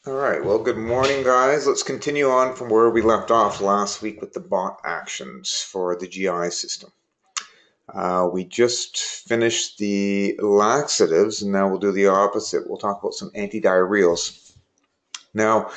All right, well, good morning, guys. Let's continue on from where we left off last week with the bot actions for the GI system. We just finished the laxatives, and now we'll do the opposite. We'll talk about some antidiarrheals. Now,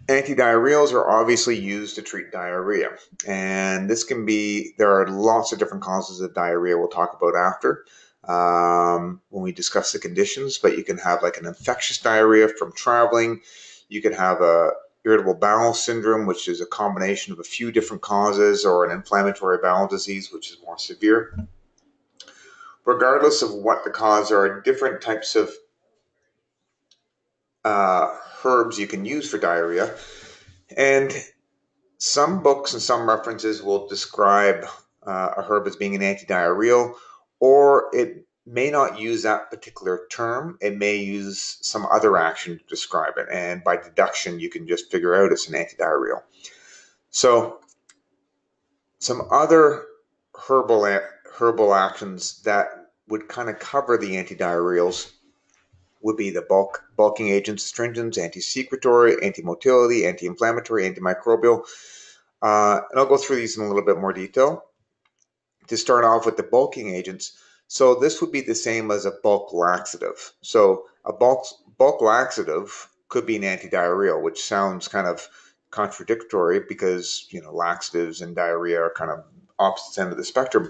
antidiarrheals are obviously used to treat diarrhea, and there are lots of different causes of diarrhea we'll talk about after when we discuss the conditions, but you can have like an infectious diarrhea from traveling. You could have a irritable bowel syndrome, which is a combination of a few different causes, or an inflammatory bowel disease, which is more severe. Regardless of what the cause, there are different types of herbs you can use for diarrhea. And some books and some references will describe a herb as being an antidiarrheal, or it may not use that particular term. It may use some other action to describe it, and by deduction, you can just figure out it's an antidiarrheal. So, some other herbal actions that would kind of cover the antidiarrheals would be the bulking agents, astringents, anti-secretory, anti-motility, anti-inflammatory, antimicrobial. And I'll go through these in a little bit more detail. To start off with the bulking agents, so this would be the same as a bulk laxative. So a bulk laxative could be an antidiarrheal, which sounds kind of contradictory because, laxatives and diarrhea are kind of opposite end of the spectrum.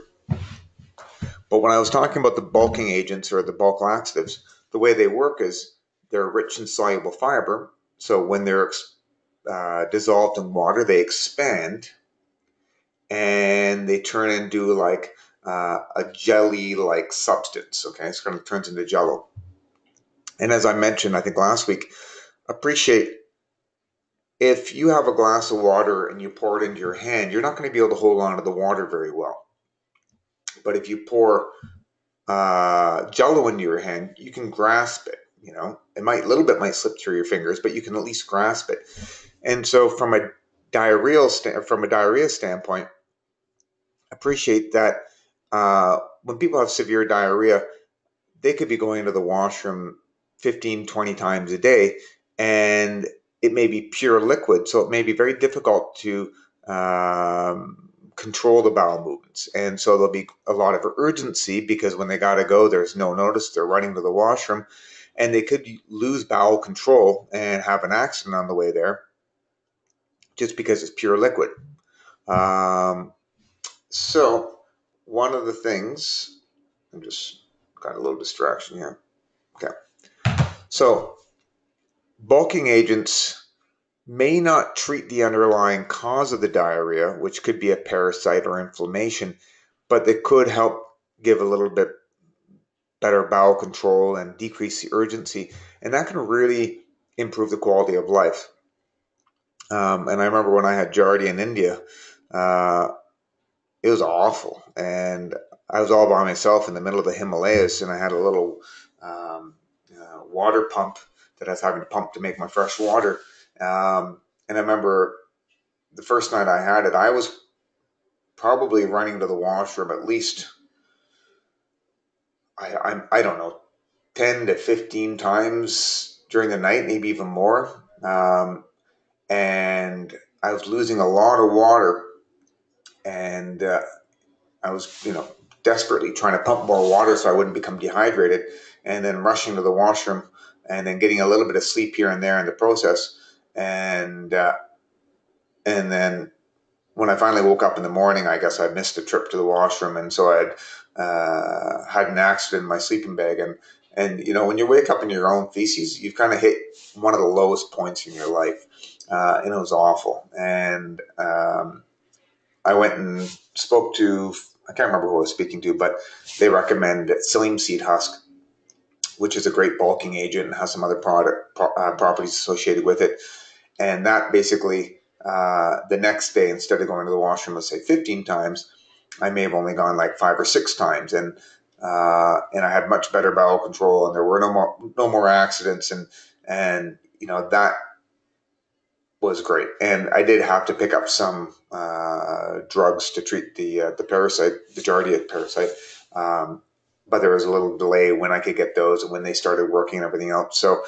But when I was talking about the bulking agents or the bulk laxatives, the way they work is they're rich in soluble fiber. So when they're dissolved in water, they expand and they turn into like a jelly-like substance. Okay, so it kind of turns into jello. And as I mentioned, I think last week, appreciate if you have a glass of water and you pour it into your hand, you're not going to be able to hold on to the water very well. But if you pour jello into your hand, you can grasp it. It might slip through your fingers, but you can at least grasp it. And so, from a diarrhea standpoint, appreciate that when people have severe diarrhea, they could be going to the washroom 15, 20 times a day, and it may be pure liquid, so it may be very difficult to control the bowel movements. And so there'll be a lot of urgency because when they got to go, there's no notice, they're running to the washroom, and they could lose bowel control and have an accident on the way there just because it's pure liquid. So one of the things, I'm just got a little distraction here. Okay. So bulking agents may not treat the underlying cause of the diarrhea, which could be a parasite or inflammation, but they could help give a little bit better bowel control and decrease the urgency. And that can really improve the quality of life. And I remember when I had Giardia in India, it was awful. And I was all by myself in the middle of the Himalayas, and I had a little water pump that I was having to pump to make my fresh water. And I remember the first night I had it, I was probably running to the washroom at least, I don't know, 10 to 15 times during the night, maybe even more. And I was losing a lot of water, and I was, desperately trying to pump more water so I wouldn't become dehydrated, and then rushing to the washroom, and then getting a little bit of sleep here and there in the process, and then when I finally woke up in the morning, I guess I missed a trip to the washroom, and so I had an accident in my sleeping bag, and when you wake up in your own feces, you've kind of hit one of the lowest points in your life, and it was awful. And I went and spoke to, I can't remember who I was speaking to, but they recommend psyllium seed husk, which is a great bulking agent and has some other properties associated with it. And that basically, the next day, instead of going to the washroom, let's say 15 times, I may have only gone like 5 or 6 times. And I had much better bowel control, and there were no more accidents. And that was great. And I did have to pick up some drugs to treat the parasite, the Giardia parasite. But there was a little delay when I could get those and when they started working and everything else. So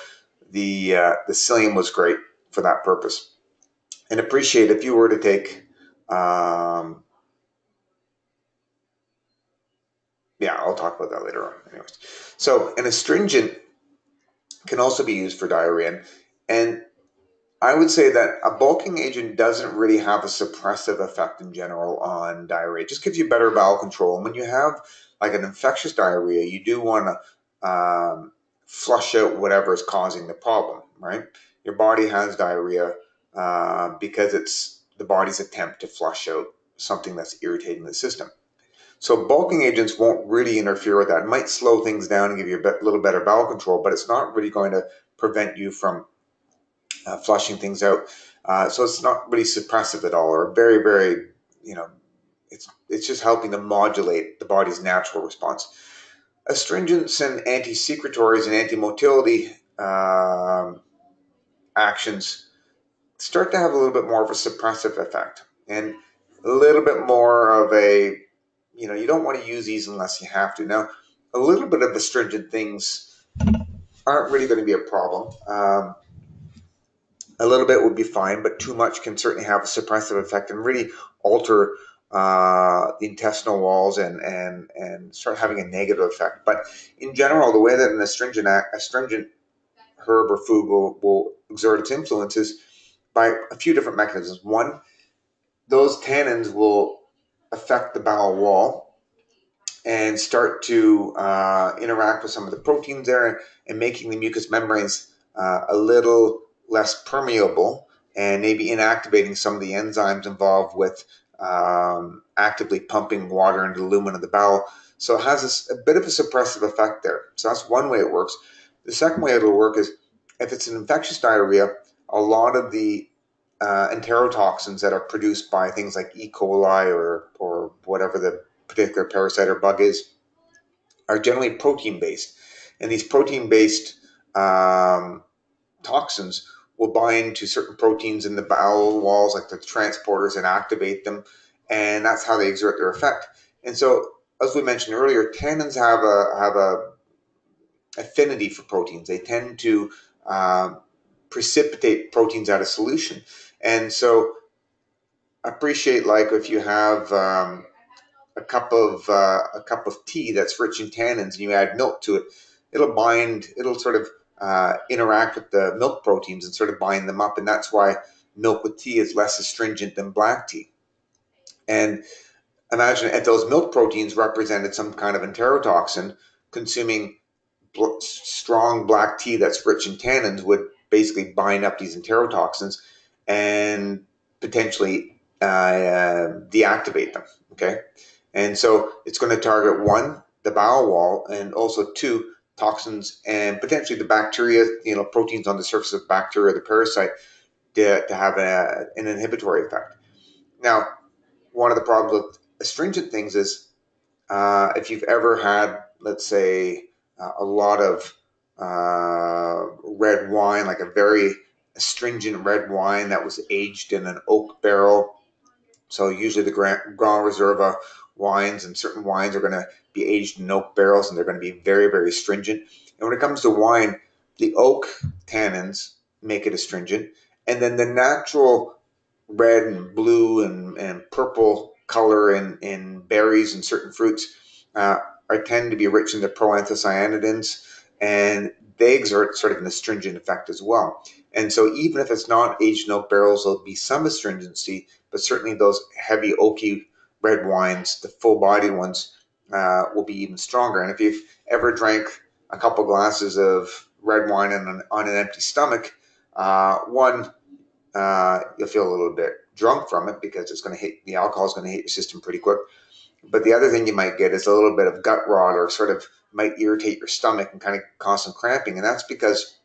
the psyllium was great for that purpose. And appreciate if you were to take, yeah, I'll talk about that later on. Anyways, so an astringent can also be used for diarrhea, and I would say that a bulking agent doesn't really have a suppressive effect in general on diarrhea. It just gives you better bowel control. And when you have like an infectious diarrhea, you do want to flush out whatever is causing the problem, right? Your body has diarrhea because it's the body's attempt to flush out something that's irritating the system. So bulking agents won't really interfere with that. It might slow things down and give you a little better bowel control, but it's not really going to prevent you from flushing things out. So it's not really suppressive at all, or very, very, you know, it's just helping to modulate the body's natural response. Astringents and anti-secretories and anti-motility actions start to have a little bit more of a suppressive effect and a little bit more of a, you don't want to use these unless you have to. Now, a little bit of astringent things aren't really going to be a problem. A little bit would be fine, but too much can certainly have a suppressive effect and really alter the intestinal walls and start having a negative effect. But in general, the way that an astringent herb or food will exert its influence is by a few different mechanisms. One, those tannins will affect the bowel wall and start to interact with some of the proteins there and making the mucous membranes a little less permeable and maybe inactivating some of the enzymes involved with actively pumping water into the lumen of the bowel. So it has a bit of a suppressive effect there. So that's one way it works. The second way it'll work is if it's an infectious diarrhea, a lot of the enterotoxins that are produced by things like E. coli or whatever the particular parasite or bug is are generally protein based. And these protein based toxins will bind to certain proteins in the bowel walls, like the transporters, and activate them. And that's how they exert their effect. And so, as we mentioned earlier, tannins have a affinity for proteins. They tend to precipitate proteins out of solution. And so, appreciate like if you have a cup of tea that's rich in tannins and you add milk to it, it'll sort of interact with the milk proteins and sort of bind them up, and that's why milk with tea is less astringent than black tea. And imagine if those milk proteins represented some kind of enterotoxin, consuming strong black tea that's rich in tannins would basically bind up these enterotoxins and potentially deactivate them. Okay. And so it's going to target one, the bowel wall, and also two, toxins and potentially the bacteria, proteins on the surface of bacteria, the parasite, to have an inhibitory effect. Now, one of the problems with astringent things is if you've ever had, let's say, a lot of red wine, like a very astringent red wine that was aged in an oak barrel. So usually the Grand Reserva wines and certain wines are going to be aged in oak barrels, and they're going to be very, very astringent. And when it comes to wine, the oak tannins make it astringent, and then the natural red and blue and purple color in berries and certain fruits tend to be rich in the proanthocyanidins, and they exert sort of an astringent effect as well. And so even if it's not aged in oak barrels, there'll be some astringency, but certainly those heavy oaky red wines, the full-bodied ones, will be even stronger. And if you've ever drank a couple glasses of red wine on an empty stomach, you'll feel a little bit drunk from it because the alcohol is going to hit your system pretty quick. But the other thing you might get is a little bit of gut rot, or sort of might irritate your stomach and kind of cause some cramping. And that's because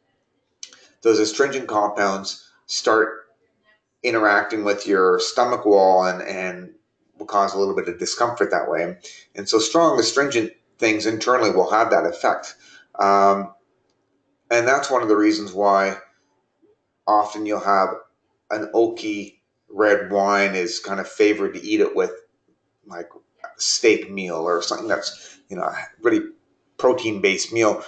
those astringent compounds start interacting with your stomach wall and will cause a little bit of discomfort that way. And so strong astringent things internally will have that effect. And that's one of the reasons why often you'll have an oaky red wine is kind of favored to eat it with, like a steak meal or something that's, a really protein-based meal,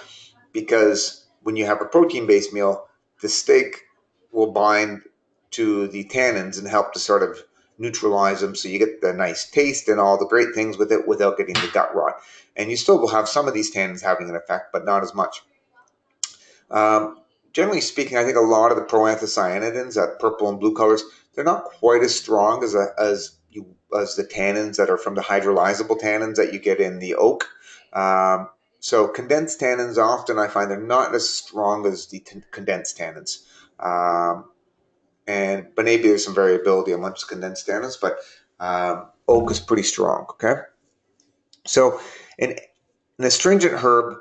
because when you have a protein-based meal, the steak will bind to the tannins and help to sort of neutralize them, so you get the nice taste and all the great things with it without getting the gut rot. And you still will have some of these tannins having an effect, but not as much. Generally speaking, I think a lot of the proanthocyanidins, that purple and blue colors, they're not quite as strong as the tannins that are from the hydrolyzable tannins that you get in the oak. So condensed tannins, often I find they're not as strong as the condensed tannins. But maybe there's some variability amongst condensed tannins, but oak is pretty strong, okay? So an astringent herb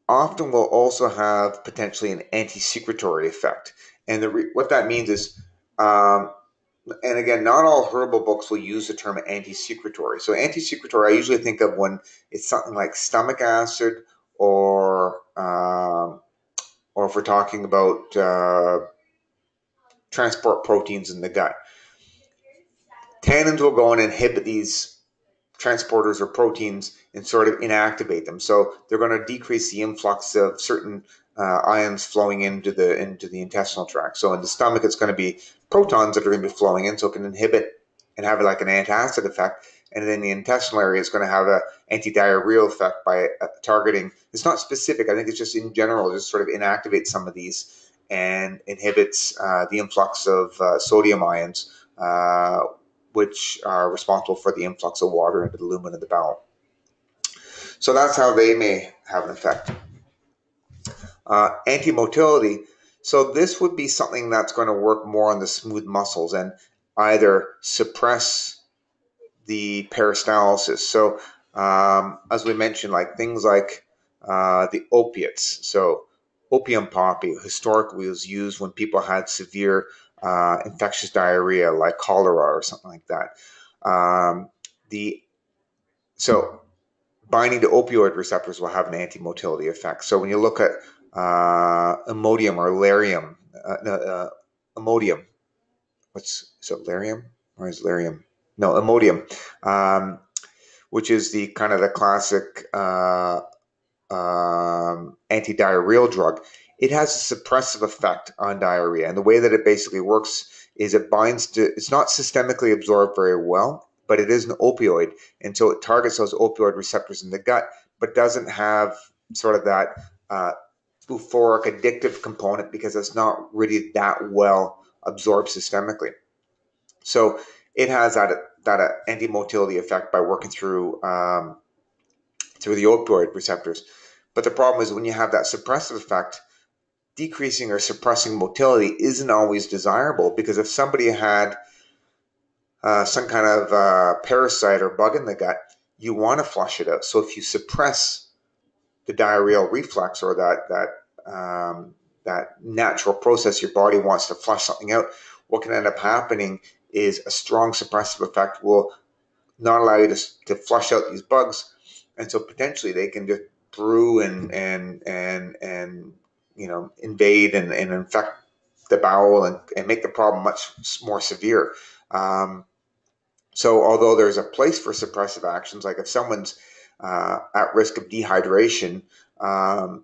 often will also have potentially an anti-secretory effect. And what that means is, and again, not all herbal books will use the term anti-secretory. So anti-secretory, I usually think of when it's something like stomach acid, or if we're talking about transport proteins in the gut. Tannins will go and inhibit these transporters or proteins and sort of inactivate them. So they're going to decrease the influx of certain ions flowing into the intestinal tract. So in the stomach, it's going to be protons that are going to be flowing in, so it can inhibit and have like an antacid effect. And then the intestinal area is going to have an antidiarrheal effect by targeting. It's not specific. I think it's just in general, just sort of inactivates some of these and inhibits the influx of sodium ions, which are responsible for the influx of water into the lumen of the bowel. So that's how they may have an effect. Antimotility. So this would be something that's going to work more on the smooth muscles and either suppress the peristalsis. So as we mentioned, like things like the opiates. So opium poppy historically was used when people had severe infectious diarrhea, like cholera or something like that. So binding to opioid receptors will have an antimotility effect. So when you look at Imodium or Larium, Imodium, is it Larium or is Larium? No, Imodium, which is the kind of the classic antidiarrheal drug. It has a suppressive effect on diarrhea, and the way that it basically works is it binds to, it's not systemically absorbed very well, but it is an opioid, and so it targets those opioid receptors in the gut, but doesn't have sort of that euphoric addictive component because it's not really that well absorbed systemically. So it has that antimotility effect by working through the opioid receptors. But the problem is when you have that suppressive effect, decreasing or suppressing motility isn't always desirable, because if somebody had some kind of parasite or bug in the gut, you want to flush it out. So if you suppress the diarrheal reflex, or that natural process your body wants to flush something out, what can end up happening is a strong suppressive effect will not allow you to flush out these bugs, and so potentially they can just brew and invade and infect the bowel and make the problem much more severe. So although there's a place for suppressive actions, like if someone's at risk of dehydration,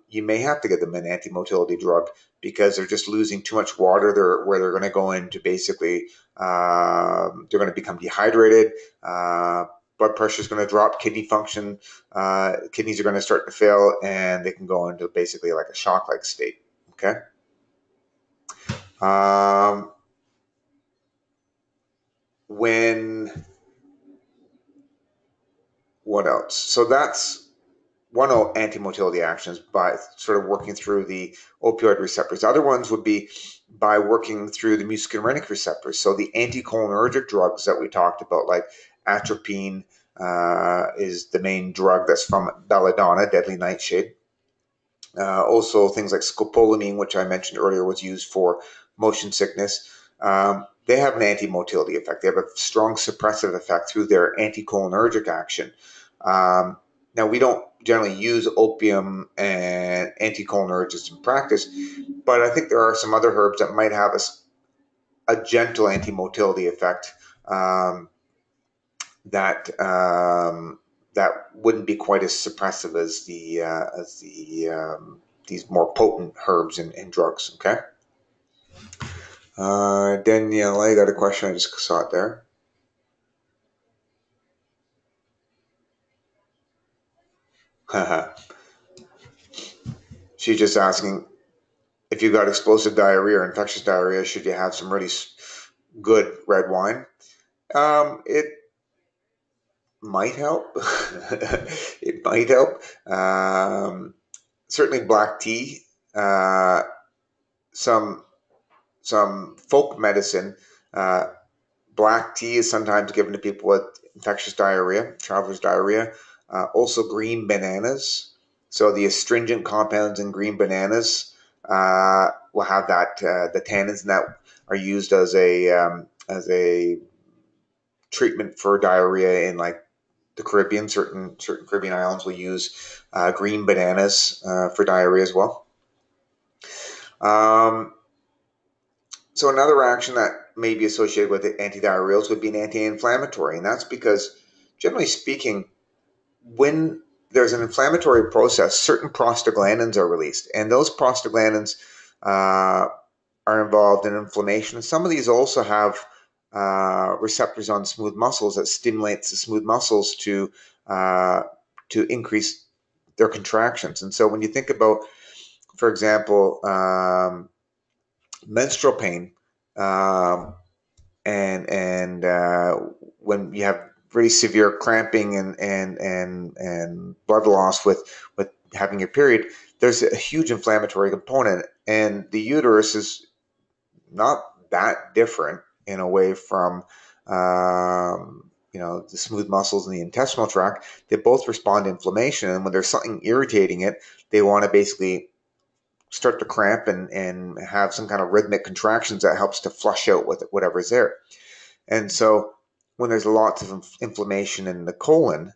you may have to give them an antimotility drug because they're just losing too much water. Where they're going to go into basically, they're going to become dehydrated. Blood pressure is going to drop. Kidney function, kidneys are going to start to fail, and they can go into basically like a shock-like state. Okay. What else? So that's one antimotility actions, by sort of working through the opioid receptors. Other ones would be by working through the muscarinic receptors. So the anticholinergic drugs that we talked about, like atropine is the main drug that's from belladonna, deadly nightshade. Also things like scopolamine, which I mentioned earlier, was used for motion sickness. They have an antimotility effect. They have a strong suppressive effect through their anticholinergic action. Now, we don't generally use opium and anticholinergics in practice, but I think there are some other herbs that might have a gentle antimotility effect that wouldn't be quite as suppressive as the these more potent herbs and drugs. Okay. Danielle, I got a question. I just saw it there. She's just asking, if you got explosive diarrhea or infectious diarrhea, should you have some really good red wine? It might help. It might help. Certainly black tea. Some folk medicine. Black tea is sometimes given to people with infectious diarrhea, traveler's diarrhea. Also green bananas. So the astringent compounds in green bananas will have that the tannins that are used as a treatment for diarrhea in like the Caribbean. Certain Caribbean islands will use green bananas for diarrhea as well. So another action that may be associated with antidiarrheals would be an anti-inflammatory, and that's because, generally speaking, when there's an inflammatory process, certain prostaglandins are released, and those prostaglandins are involved in inflammation. Some of these also have receptors on smooth muscles that stimulates the smooth muscles to increase their contractions. And so when you think about, for example, menstrual pain, and when you have really severe cramping and blood loss with having your period, there's a huge inflammatory component, and the uterus is not that different in a way from the smooth muscles in the intestinal tract. They both respond to inflammation, and when there's something irritating it, they want to basically start to cramp and have some kind of rhythmic contractions that helps to flush out with whatever's there. And so when there's lots of inflammation in the colon,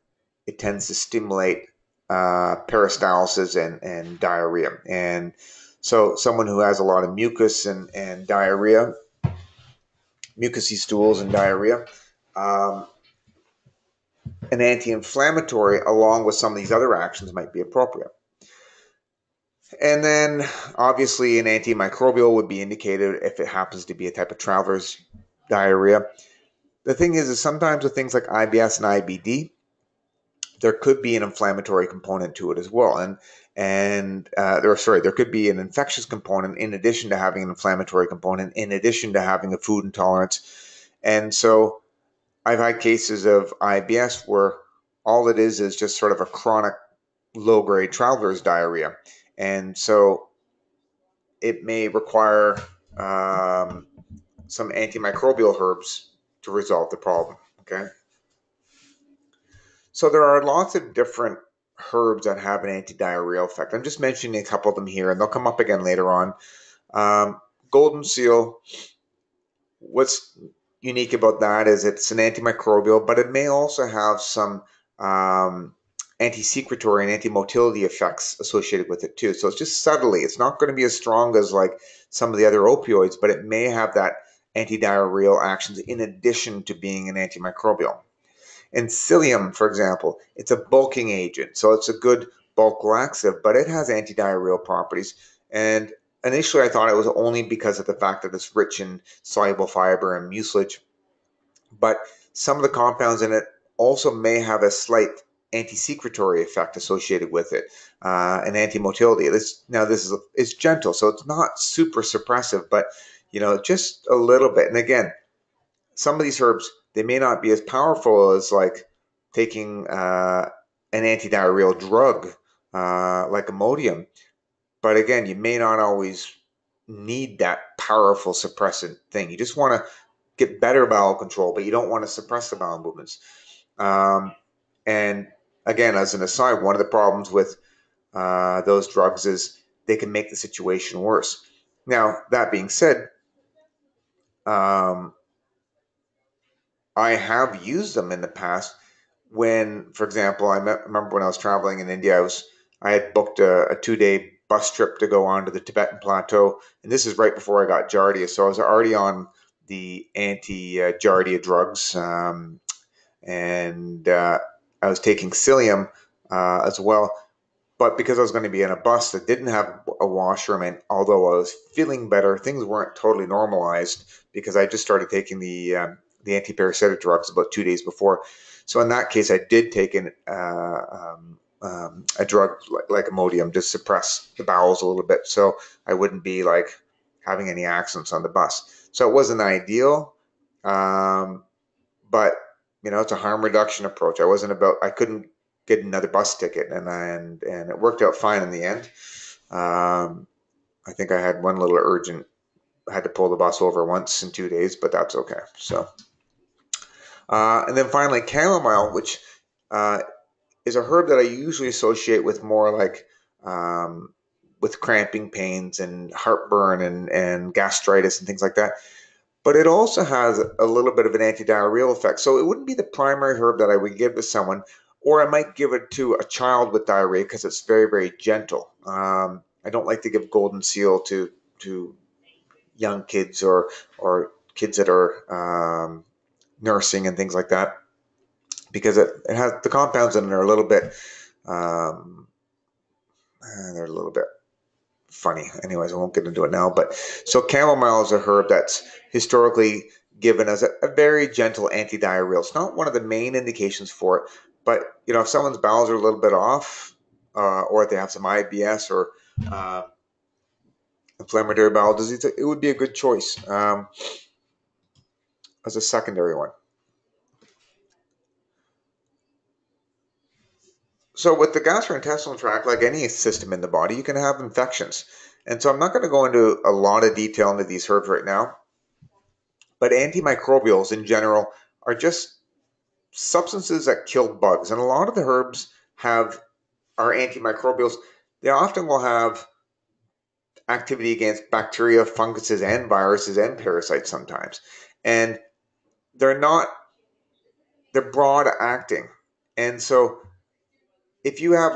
it tends to stimulate peristalsis and diarrhea. And so someone who has a lot of mucus and diarrhea, mucousy stools and diarrhea, an anti-inflammatory along with some of these other actions might be appropriate. And then obviously an antimicrobial would be indicated if it happens to be a type of traveler's diarrhea. The thing is sometimes with things like IBS and IBD, there could be an inflammatory component to it as well. There could be an infectious component in addition to having an inflammatory component, in addition to having a food intolerance. And so I've had cases of IBS where all it is just sort of a chronic low-grade traveler's diarrhea. And so it may require some antimicrobial herbs to resolve the problem. Okay. So there are lots of different herbs that have an antidiarrheal effect. I'm just mentioning a couple of them here, and they'll come up again later on. Golden seal, what's unique about that is it's an antimicrobial, but it may also have some anti-secretory and anti-motility effects associated with it too. So it's just subtly. It's not going to be as strong as like some of the other opioids, but it may have that antidiarrheal actions in addition to being an antimicrobial. And psyllium, for example, it's a bulking agent, so it's a good bulk laxative, but it has antidiarrheal properties. And initially I thought it was only because of the fact that it's rich in soluble fiber and mucilage, but some of the compounds in it also may have a slight anti-secretory effect associated with it, and anti-motility. This is gentle, so it's not super suppressive, but just a little bit. And again, some of these herbs, they may not be as powerful as like taking an antidiarrheal drug like Imodium, but again, you may not always need that powerful suppressant thing. You just want to get better bowel control, but you don't want to suppress the bowel movements. And again, as an aside, one of the problems with those drugs is they can make the situation worse. Now, that being said, I have used them in the past when, for example, I remember when I was traveling in India, I had booked a 2-day bus trip to go on to the Tibetan Plateau, and this is right before I got Giardia, so I was already on the anti-Giardia drugs, and I was taking psyllium as well. But because I was going to be in a bus that didn't have a washroom, and although I was feeling better, things weren't totally normalized because I just started taking the antiparasitic drugs about 2 days before. So in that case, I did take a drug like Imodium to suppress the bowels a little bit, so I wouldn't be like having any accidents on the bus. So it wasn't ideal, but it's a harm reduction approach. I couldn't get another bus ticket, and it worked out fine in the end. I think I had one little urgent. I had to pull the bus over once in 2 days, but that's okay. So, and then finally, chamomile, which uh, is a herb that I usually associate with more like with cramping pains and heartburn and gastritis and things like that. But it also has a little bit of an antidiarrheal effect. So it wouldn't be the primary herb that I would give to someone, or I might give it to a child with diarrhea because it's very, very gentle. I don't like to give golden seal to young kids or kids that are nursing and things like that, because it has the compounds in it are a little bit um, they're a little bit funny. Anyways, I won't get into it now. But so chamomile is a herb that's historically given as a very gentle antidiarrheal. It's not one of the main indications for it, but if someone's bowels are a little bit off, or if they have some IBS or uh, inflammatory bowel disease, it would be a good choice as a secondary one. So with the gastrointestinal tract, like any system in the body, you can have infections. And so I'm not going to go into a lot of detail into these herbs right now, but antimicrobials in general are just substances that kill bugs. And a lot of the herbs are antimicrobials. They often will have activity against bacteria, funguses, and viruses and parasites sometimes. And they're not, they're broad acting. And so if you have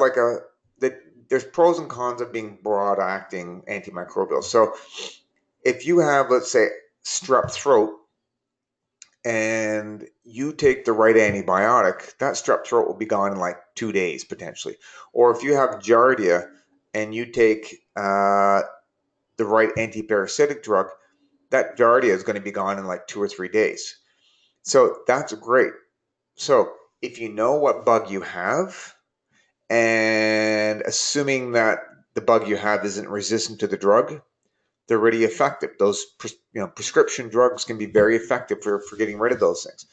there's pros and cons of being broad acting antimicrobials. So if you have, let's say, strep throat, and you take the right antibiotic, that strep throat will be gone in like 2 days potentially. Or if you have giardia and you take the right antiparasitic drug, that giardia is going to be gone in like 2 or 3 days. So that's great. So if you know what bug you have, and assuming that the bug you have isn't resistant to the drug, they're really effective. Those prescription drugs can be very effective for getting rid of those things.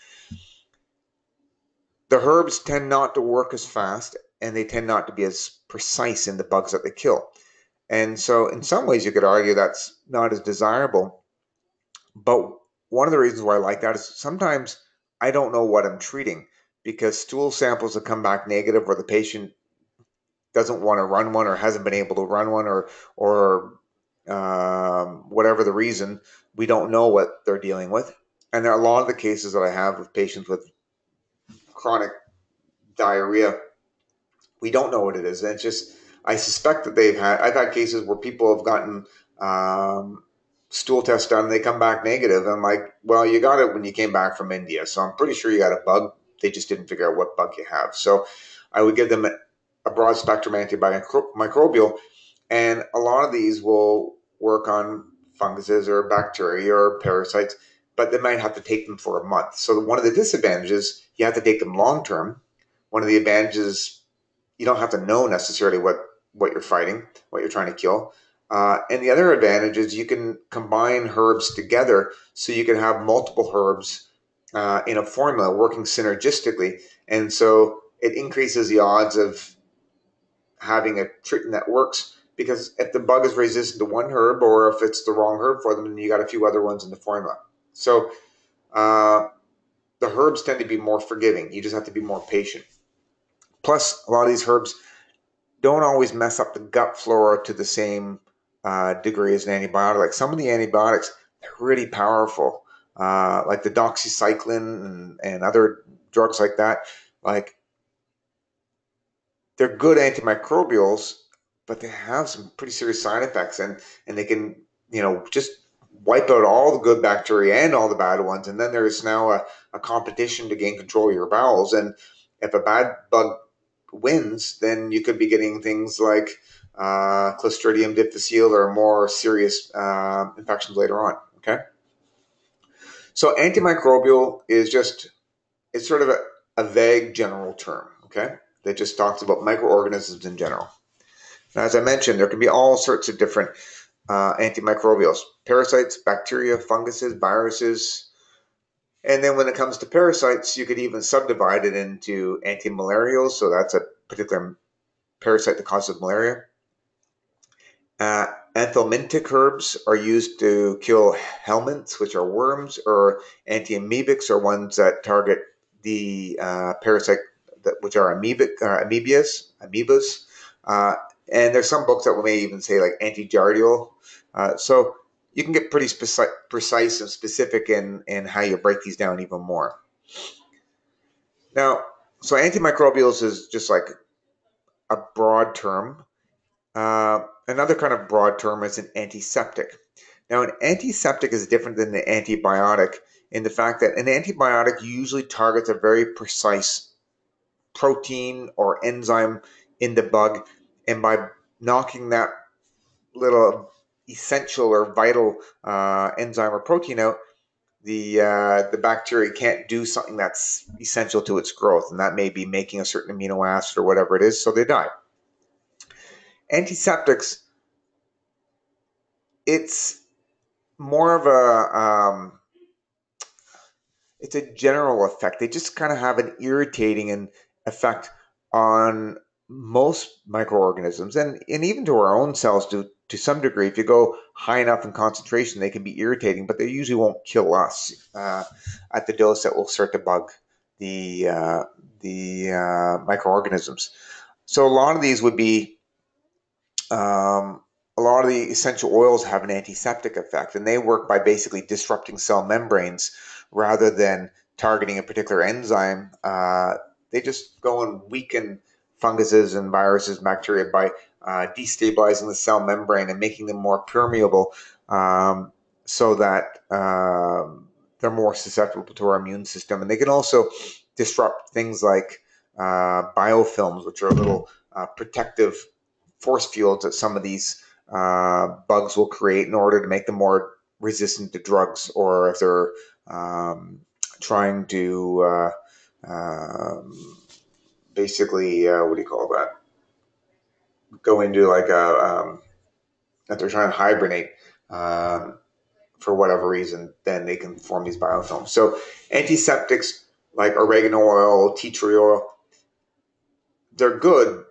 The herbs tend not to work as fast, and they tend not to be as precise in the bugs that they kill. And so in some ways you could argue that's not as desirable. But one of the reasons why I like that is sometimes I don't know what I'm treating, because stool samples have come back negative, or the patient doesn't want to run one or hasn't been able to run one, or whatever the reason, we don't know what they're dealing with. And there are a lot of the cases that I have with patients with chronic diarrhea, we don't know what it is. And it's just, I suspect that I've had cases where people have gotten stool tests done and they come back negative. I'm like, well, you got it when you came back from India. So I'm pretty sure you got a bug. They just didn't figure out what bug you have. So I would give them a broad spectrum antimicrobial, and a lot of these will work on funguses or bacteria or parasites, but they might have to take them for a month. So one of the disadvantages, you have to take them long term. One of the advantages, you don't have to know necessarily what you're fighting, what you're trying to kill. And the other advantage is you can combine herbs together, so you can have multiple herbs in a formula working synergistically. And so it increases the odds of having a treatment that works, because if the bug is resistant to one herb, or if it's the wrong herb for them, then you got a few other ones in the formula. So the herbs tend to be more forgiving. You just have to be more patient. Plus, a lot of these herbs don't always mess up the gut flora to the same degree as an antibiotic. Like some of the antibiotics, they're really powerful, like the doxycycline and other drugs like that. Like, they're good antimicrobials, but they have some pretty serious side effects, and they can just wipe out all the good bacteria and all the bad ones. And then there's now a competition to gain control of your bowels. And if a bad bug wins, then you could be getting things like Clostridium difficile or more serious infections later on. Okay, so antimicrobial is just, it's sort of a vague general term. Okay, that just talks about microorganisms in general. Now, as I mentioned, there can be all sorts of different antimicrobials: parasites, bacteria, funguses, viruses. And then when it comes to parasites, you could even subdivide it into antimalarials. So that's a particular parasite that causes malaria. Anthelmintic herbs are used to kill helminths, which are worms, or antiamoebics are ones that target the parasite, which are amoebas. Uh, and there's some books that may even say like antigiardial. So you can get pretty precise and specific in how you break these down even more. Now, so antimicrobials is just like a broad term. Another kind of broad term is an antiseptic. Now, an antiseptic is different than the antibiotic in the fact that an antibiotic usually targets a very precise protein or enzyme in the bug, and by knocking that little essential or vital enzyme or protein out, the bacteria can't do something that's essential to its growth, and that may be making a certain amino acid or whatever it is, so they die. Antiseptics, it's more of it's a general effect. They just kind of have an irritating effect on most microorganisms, and even to our own cells to some degree. If you go high enough in concentration, they can be irritating, but they usually won't kill us at the dose that will start to bug the microorganisms. So a lot of these would be a lot of the essential oils have an antiseptic effect, and they work by basically disrupting cell membranes rather than targeting a particular enzyme. They just go and weaken funguses and viruses and bacteria by destabilizing the cell membrane and making them more permeable, so that they're more susceptible to our immune system. And they can also disrupt things like biofilms, which are little protective force fields that some of these bugs will create in order to make them more resistant to drugs, or if they're trying to basically, what do you call that? Go into like if they're trying to hibernate for whatever reason, then they can form these biofilms. So antiseptics like oregano oil, tea tree oil, they're good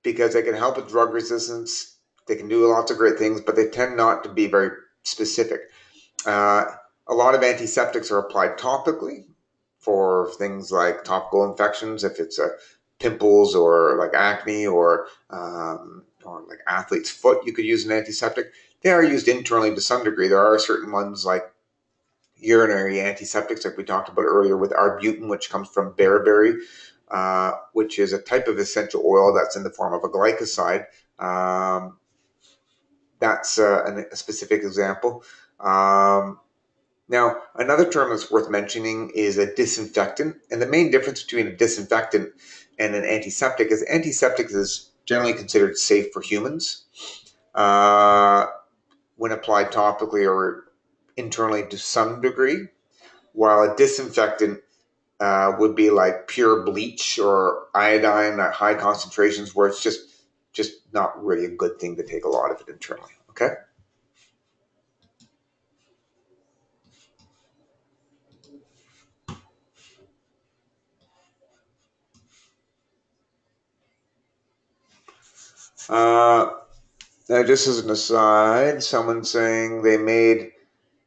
because they can help with drug resistance. They can do lots of great things, but they tend not to be very specific. Uh, a lot of antiseptics are applied topically for things like topical infections, if it's pimples or like acne or like athlete's foot, you could use an antiseptic. They are used internally to some degree. There are certain ones like urinary antiseptics, like we talked about earlier with arbutin, which comes from bearberry, which is a type of essential oil that's in the form of a glycoside. That's a specific example. Now, another term that's worth mentioning is a disinfectant. And the main difference between a disinfectant and an antiseptic is antiseptics is generally considered safe for humans when applied topically or internally to some degree, while a disinfectant would be like pure bleach or iodine at high concentrations, where it's just not really a good thing to take a lot of it internally. Okay. Now, just as an aside, someone's saying they made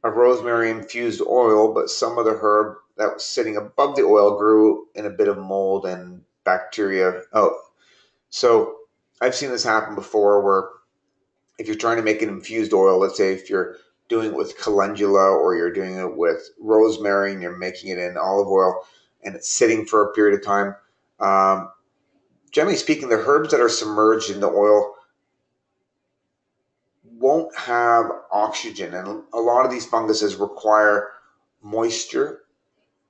a rosemary infused oil, but some of the herb that was sitting above the oil grew in a bit of mold and bacteria. Oh, so I've seen this happen before where if you're trying to make an infused oil, let's say if you're doing it with calendula or you're doing it with rosemary and you're making it in olive oil and it's sitting for a period of time, generally speaking, the herbs that are submerged in the oil won't have oxygen, and a lot of these funguses require moisture,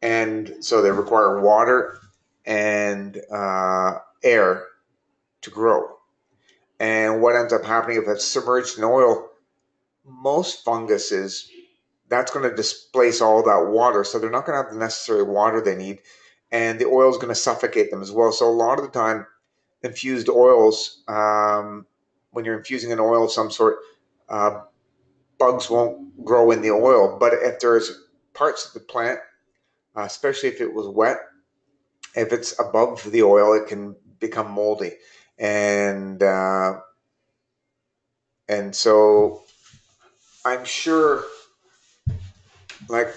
and so they require water, and air to grow. And what ends up happening if it's submerged in oil, most funguses, that's going to displace all that water. So they're not going to have the necessary water they need. And the oil is going to suffocate them as well. So a lot of the time, infused oils, when you're infusing an oil of some sort, uh, bugs won't grow in the oil. But if there's parts of the plant, especially if it was wet, if it's above the oil, it can become moldy. And and so I'm sure, like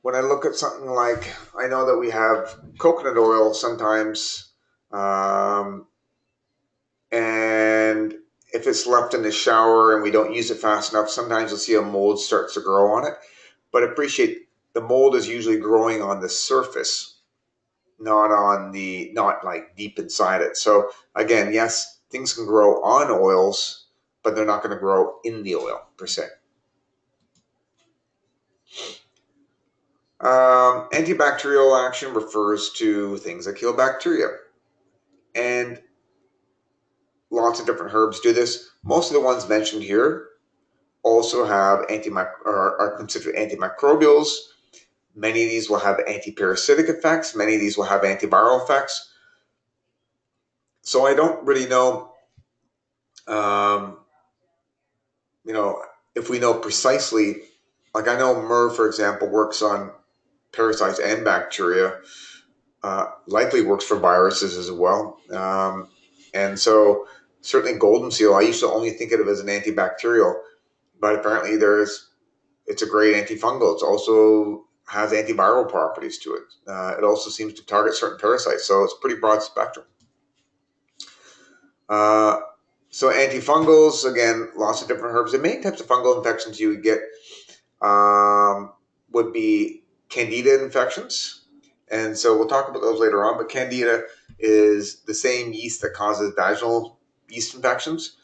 when I look at something like, I know that we have coconut oil sometimes, um, and if it's left in the shower and we don't use it fast enough, sometimes you'll see a mold starts to grow on it. But appreciate the mold is usually growing on the surface, not like deep inside it. So again, yes, things can grow on oils, but they're not going to grow in the oil per se. Antibacterial action refers to things that kill bacteria. And lots of different herbs do this. Most of the ones mentioned here also have are considered antimicrobials. Many of these will have antiparasitic effects. Many of these will have antiviral effects. So I don't really know, um, if we know precisely. Like I know myrrh, for example, works on parasites and bacteria. Likely works for viruses as well. And so certainly golden seal, I used to only think of it as an antibacterial, but apparently it's a great antifungal. It also has antiviral properties to it. It also seems to target certain parasites, so it's pretty broad spectrum. Uh, so antifungals, again, lots of different herbs. The main types of fungal infections you would get would be candida infections. And so we'll talk about those later on, but candida is the same yeast that causes vaginal yeast infections,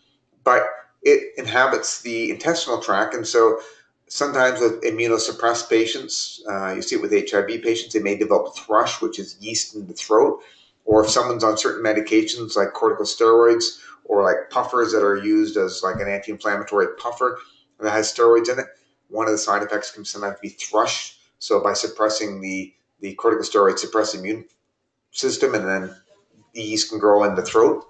but it inhabits the intestinal tract. And so sometimes with immunosuppressed patients, you see it with HIV patients, they may develop thrush, which is yeast in the throat. Or if someone's on certain medications like corticosteroids or like puffers that are used as like an anti-inflammatory puffer that has steroids in it, one of the side effects can sometimes be thrush. So by suppressing the corticosteroid suppress the immune system, and then the yeast can grow in the throat.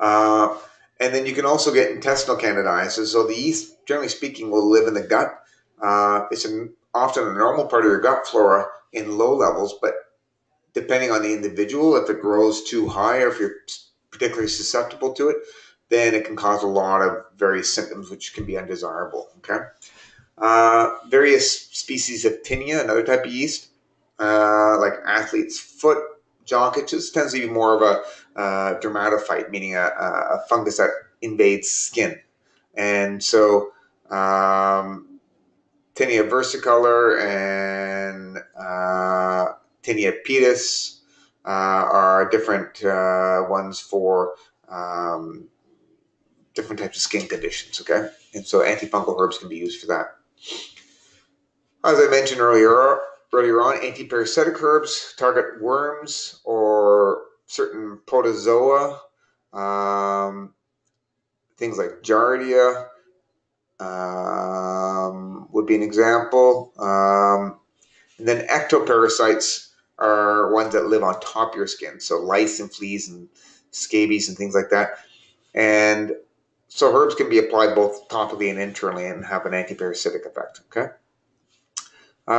Uh, and then you can also get intestinal candidiasis. So the yeast, generally speaking, will live in the gut. It's often a normal part of your gut flora in low levels, but depending on the individual, if it grows too high or if you're particularly susceptible to it, then it can cause a lot of various symptoms which can be undesirable. Okay. Various species of tinea, another type of yeast, like athlete's foot, jock itches, tends to be more of a dermatophyte, meaning a fungus that invades skin. And so tinea versicolor and tinea pedis are different ones for different types of skin conditions, okay? And so antifungal herbs can be used for that. As I mentioned earlier on, antiparasitic herbs target worms or certain protozoa, things like Giardia would be an example. And then ectoparasites are ones that live on top of your skin, so lice and fleas and scabies and things like that. And so herbs can be applied both topically and internally and have an antiparasitic effect, okay?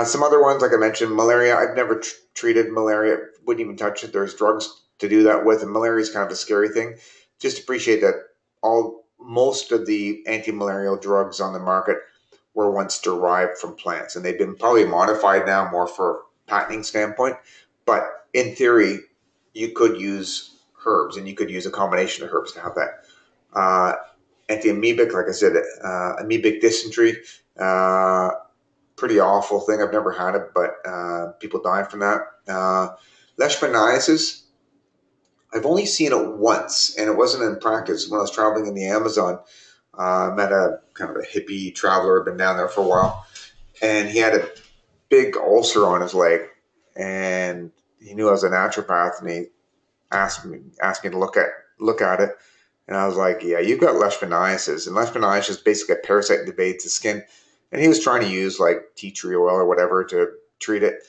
Some other ones, like I mentioned, malaria. I've never treated malaria, wouldn't even touch it. There's drugs to do that with, and malaria is kind of a scary thing. Just appreciate that most of the anti-malarial drugs on the market were once derived from plants, and they've been probably modified now more for patenting standpoint. But in theory, you could use herbs, and you could use a combination of herbs to have that. Anti-amoebic, like I said, amoebic dysentery. Pretty awful thing. I've never had it, but people die from that. Leishmaniasis, I've only seen it once, and it wasn't in practice. When I was traveling in the Amazon, I met a kind of a hippie traveler, had been down there for a while, and he had a big ulcer on his leg, and he knew I was a naturopath, and he asked me to look at it, and I was like, yeah, you've got leishmaniasis, and leishmaniasis is basically a parasite that invades the skin, and he was trying to use like tea tree oil or whatever to treat it,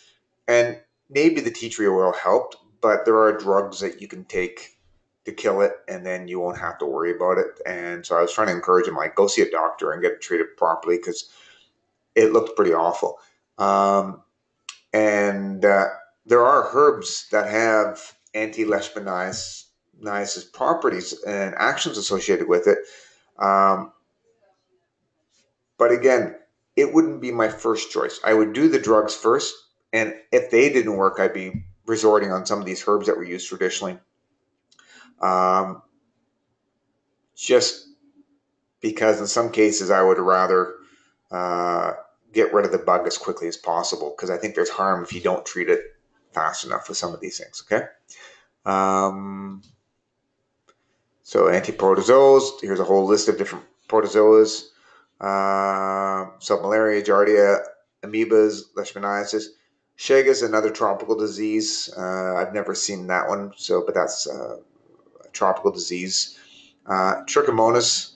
and maybe the tea tree oil helped, but there are drugs that you can take to kill it, and then you won't have to worry about it. And so I was trying to encourage him, like, go see a doctor and get it treated properly, because it looked pretty awful. And there are herbs that have anti-leishmaniasis properties and actions associated with it. Um, but again, it wouldn't be my first choice. I would do the drugs first, and if they didn't work, I'd be resorting on some of these herbs that were used traditionally. Um, just because in some cases I would rather uh, get rid of the bug as quickly as possible, because I think there's harm if you don't treat it fast enough with some of these things. Okay. Um, so antiprotozoals, here's a whole list of different protozoas. So malaria, giardia, amoebas, leishmaniasis. Chagas, another tropical disease. I've never seen that one, but that's a tropical disease. Trichomonas.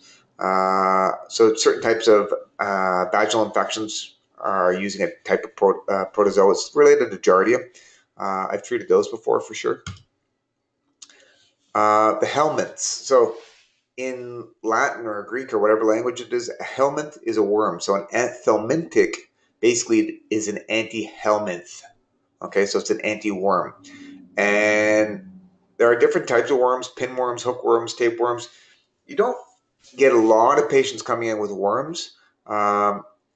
So certain types of vaginal infections are using a type of protozoa. It's related to giardia. I've treated those before for sure. The helminths. So in Latin or Greek or whatever language it is, a helminth is a worm. So an anthelmintic basically is an anti-helminth. Okay, so it's an anti-worm. And there are different types of worms: pinworms, hookworms, tapeworms. You don't get a lot of patients coming in with worms.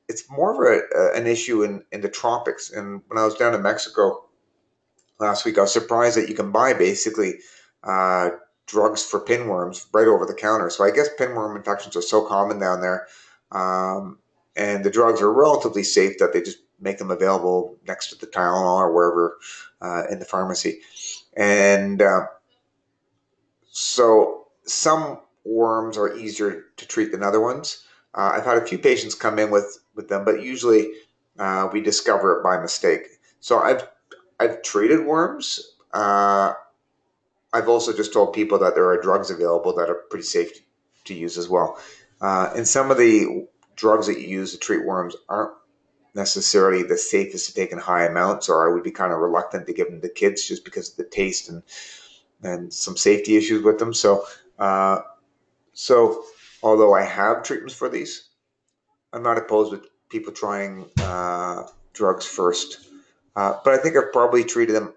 It's more of an issue in the tropics. And when I was down in Mexico last week, I was surprised that you can buy basically uh, drugs for pinworms right over the counter. So I guess pinworm infections are so common down there, and the drugs are relatively safe that they just make them available next to the Tylenol or wherever in the pharmacy. And so some worms are easier to treat than other ones. I've had a few patients come in with them, but usually we discover it by mistake. So I've treated worms. I've also just told people that there are drugs available that are pretty safe to use as well. And some of the drugs that you use to treat worms aren't necessarily the safest to take in high amounts, or I would be kind of reluctant to give them to kids just because of the taste and some safety issues with them. Uh, so although I have treatments for these, I'm not opposed with people trying drugs first. But I think I've probably treated them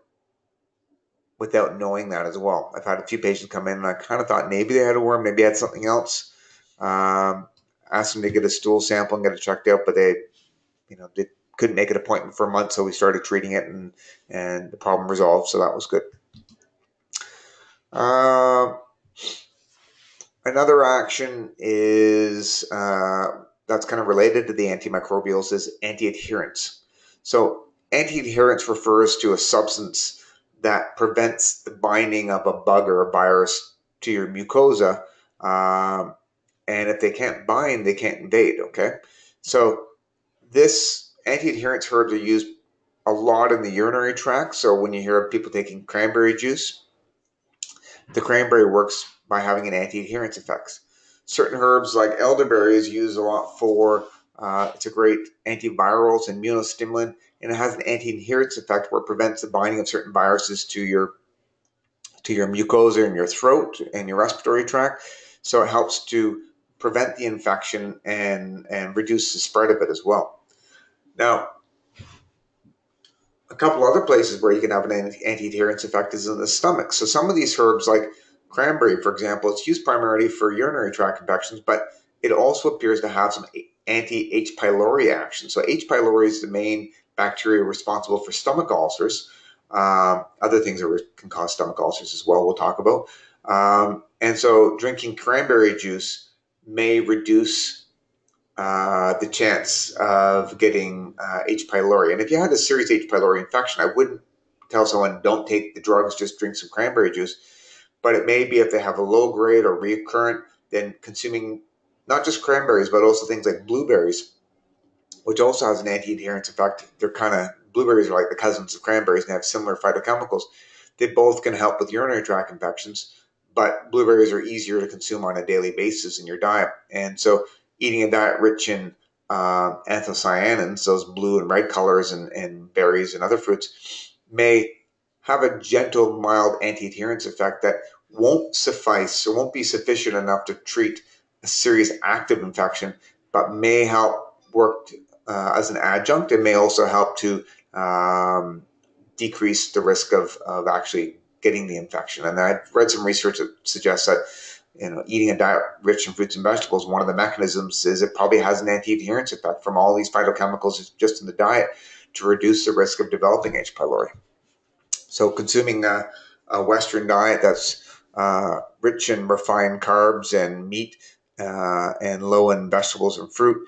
without knowing that as well. I've had a few patients come in and I kind of thought maybe they had a worm, maybe they had something else. Asked them to get a stool sample and get it checked out, but they couldn't make an appointment for a month, so we started treating it, and the problem resolved, so that was good. Another action is that's kind of related to the antimicrobials is anti-adherence. So anti-adherence refers to a substance that prevents the binding of a bug or a virus to your mucosa. And if they can't bind, they can't invade, okay? So this anti-adherence herbs are used a lot in the urinary tract. So when you hear of people taking cranberry juice, the cranberry works by having an anti-adherence effect. Certain herbs like elderberry is used a lot for, it's a great antivirals and immunostimulant, and it has an anti-adherence effect where it prevents the binding of certain viruses to your mucosa in your throat and your respiratory tract. So it helps to prevent the infection and reduce the spread of it as well. Now, a couple other places where you can have an anti-adherence effect is in the stomach. So some of these herbs, like cranberry, for example, it's used primarily for urinary tract infections, but it also appears to have some anti-H. pylori action. So H. pylori is the main bacteria responsible for stomach ulcers. Other things that can cause stomach ulcers as well, we'll talk about. And so drinking cranberry juice may reduce the chance of getting H. pylori. And if you had a serious H. pylori infection, I wouldn't tell someone don't take the drugs, just drink some cranberry juice. But it may be if they have a low grade or recurrent, then consuming not just cranberries, but also things like blueberries, which also has an anti-adherence effect. They're kind of blueberries are like the cousins of cranberries and have similar phytochemicals. They both can help with urinary tract infections, but blueberries are easier to consume on a daily basis in your diet. And so eating a diet rich in anthocyanins, those blue and red colors and berries and other fruits, may have a gentle, mild anti-adherence effect that won't suffice or won't be sufficient enough to treat a serious active infection, but may help work as an adjunct. It may also help to decrease the risk of actually getting the infection. And I've read some research that suggests that eating a diet rich in fruits and vegetables, one of the mechanisms is it probably has an anti-adherence effect from all these phytochemicals just in the diet to reduce the risk of developing H. pylori. So consuming a Western diet that's rich in refined carbs and meat and low in vegetables and fruit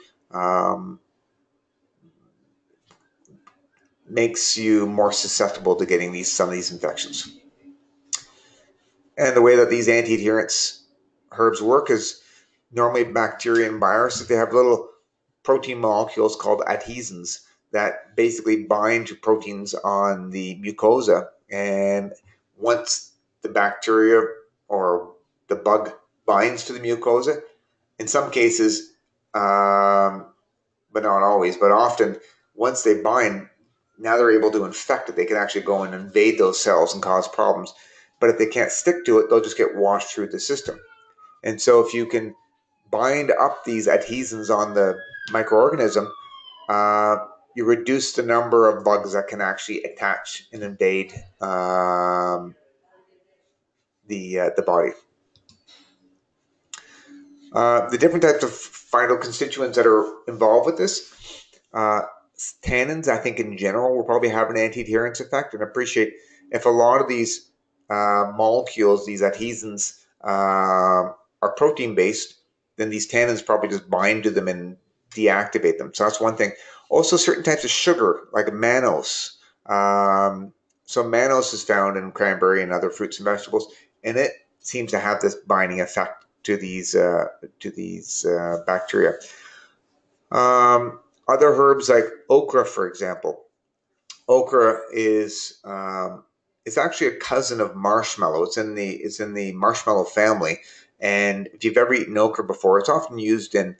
makes you more susceptible to getting some of these infections. And the way that these anti-adherence herbs work is normally bacteria and viruses, they have little protein molecules called adhesins that basically bind to proteins on the mucosa. And once the bacteria or the bug binds to the mucosa, in some cases, but not always, but often, once they bind, now they're able to infect it. They can actually go and invade those cells and cause problems. But if they can't stick to it, they'll just get washed through the system. And so if you can bind up these adhesins on the microorganism, you reduce the number of bugs that can actually attach and invade the body. The different types of phytoconstituents that are involved with this, tannins, I think in general, will probably have an anti-adherence effect. And appreciate if a lot of these molecules, these adhesins, are protein-based, then these tannins probably just bind to them and deactivate them. So that's one thing. Also, certain types of sugar, like mannose. So mannose is found in cranberry and other fruits and vegetables, and it seems to have this binding effect to these bacteria. Other herbs like okra, for example. Okra is it's actually a cousin of marshmallow. It's in the marshmallow family. And if you've ever eaten okra before, it's often used in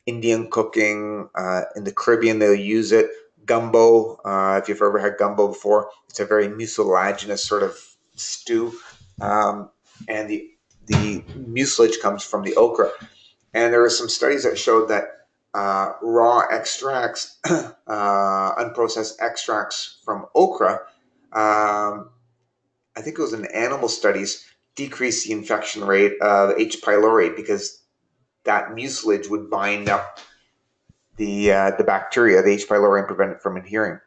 Indian cooking. In the Caribbean, they'll use it. Gumbo, if you've ever had gumbo before, it's a very mucilaginous sort of stew. And the mucilage comes from the okra. And there are some studies that showed that raw extracts, unprocessed extracts from okra, I think it was in animal studies, decreased the infection rate of H. pylori because that mucilage would bind up the bacteria, the H. pylori, and prevent it from adhering.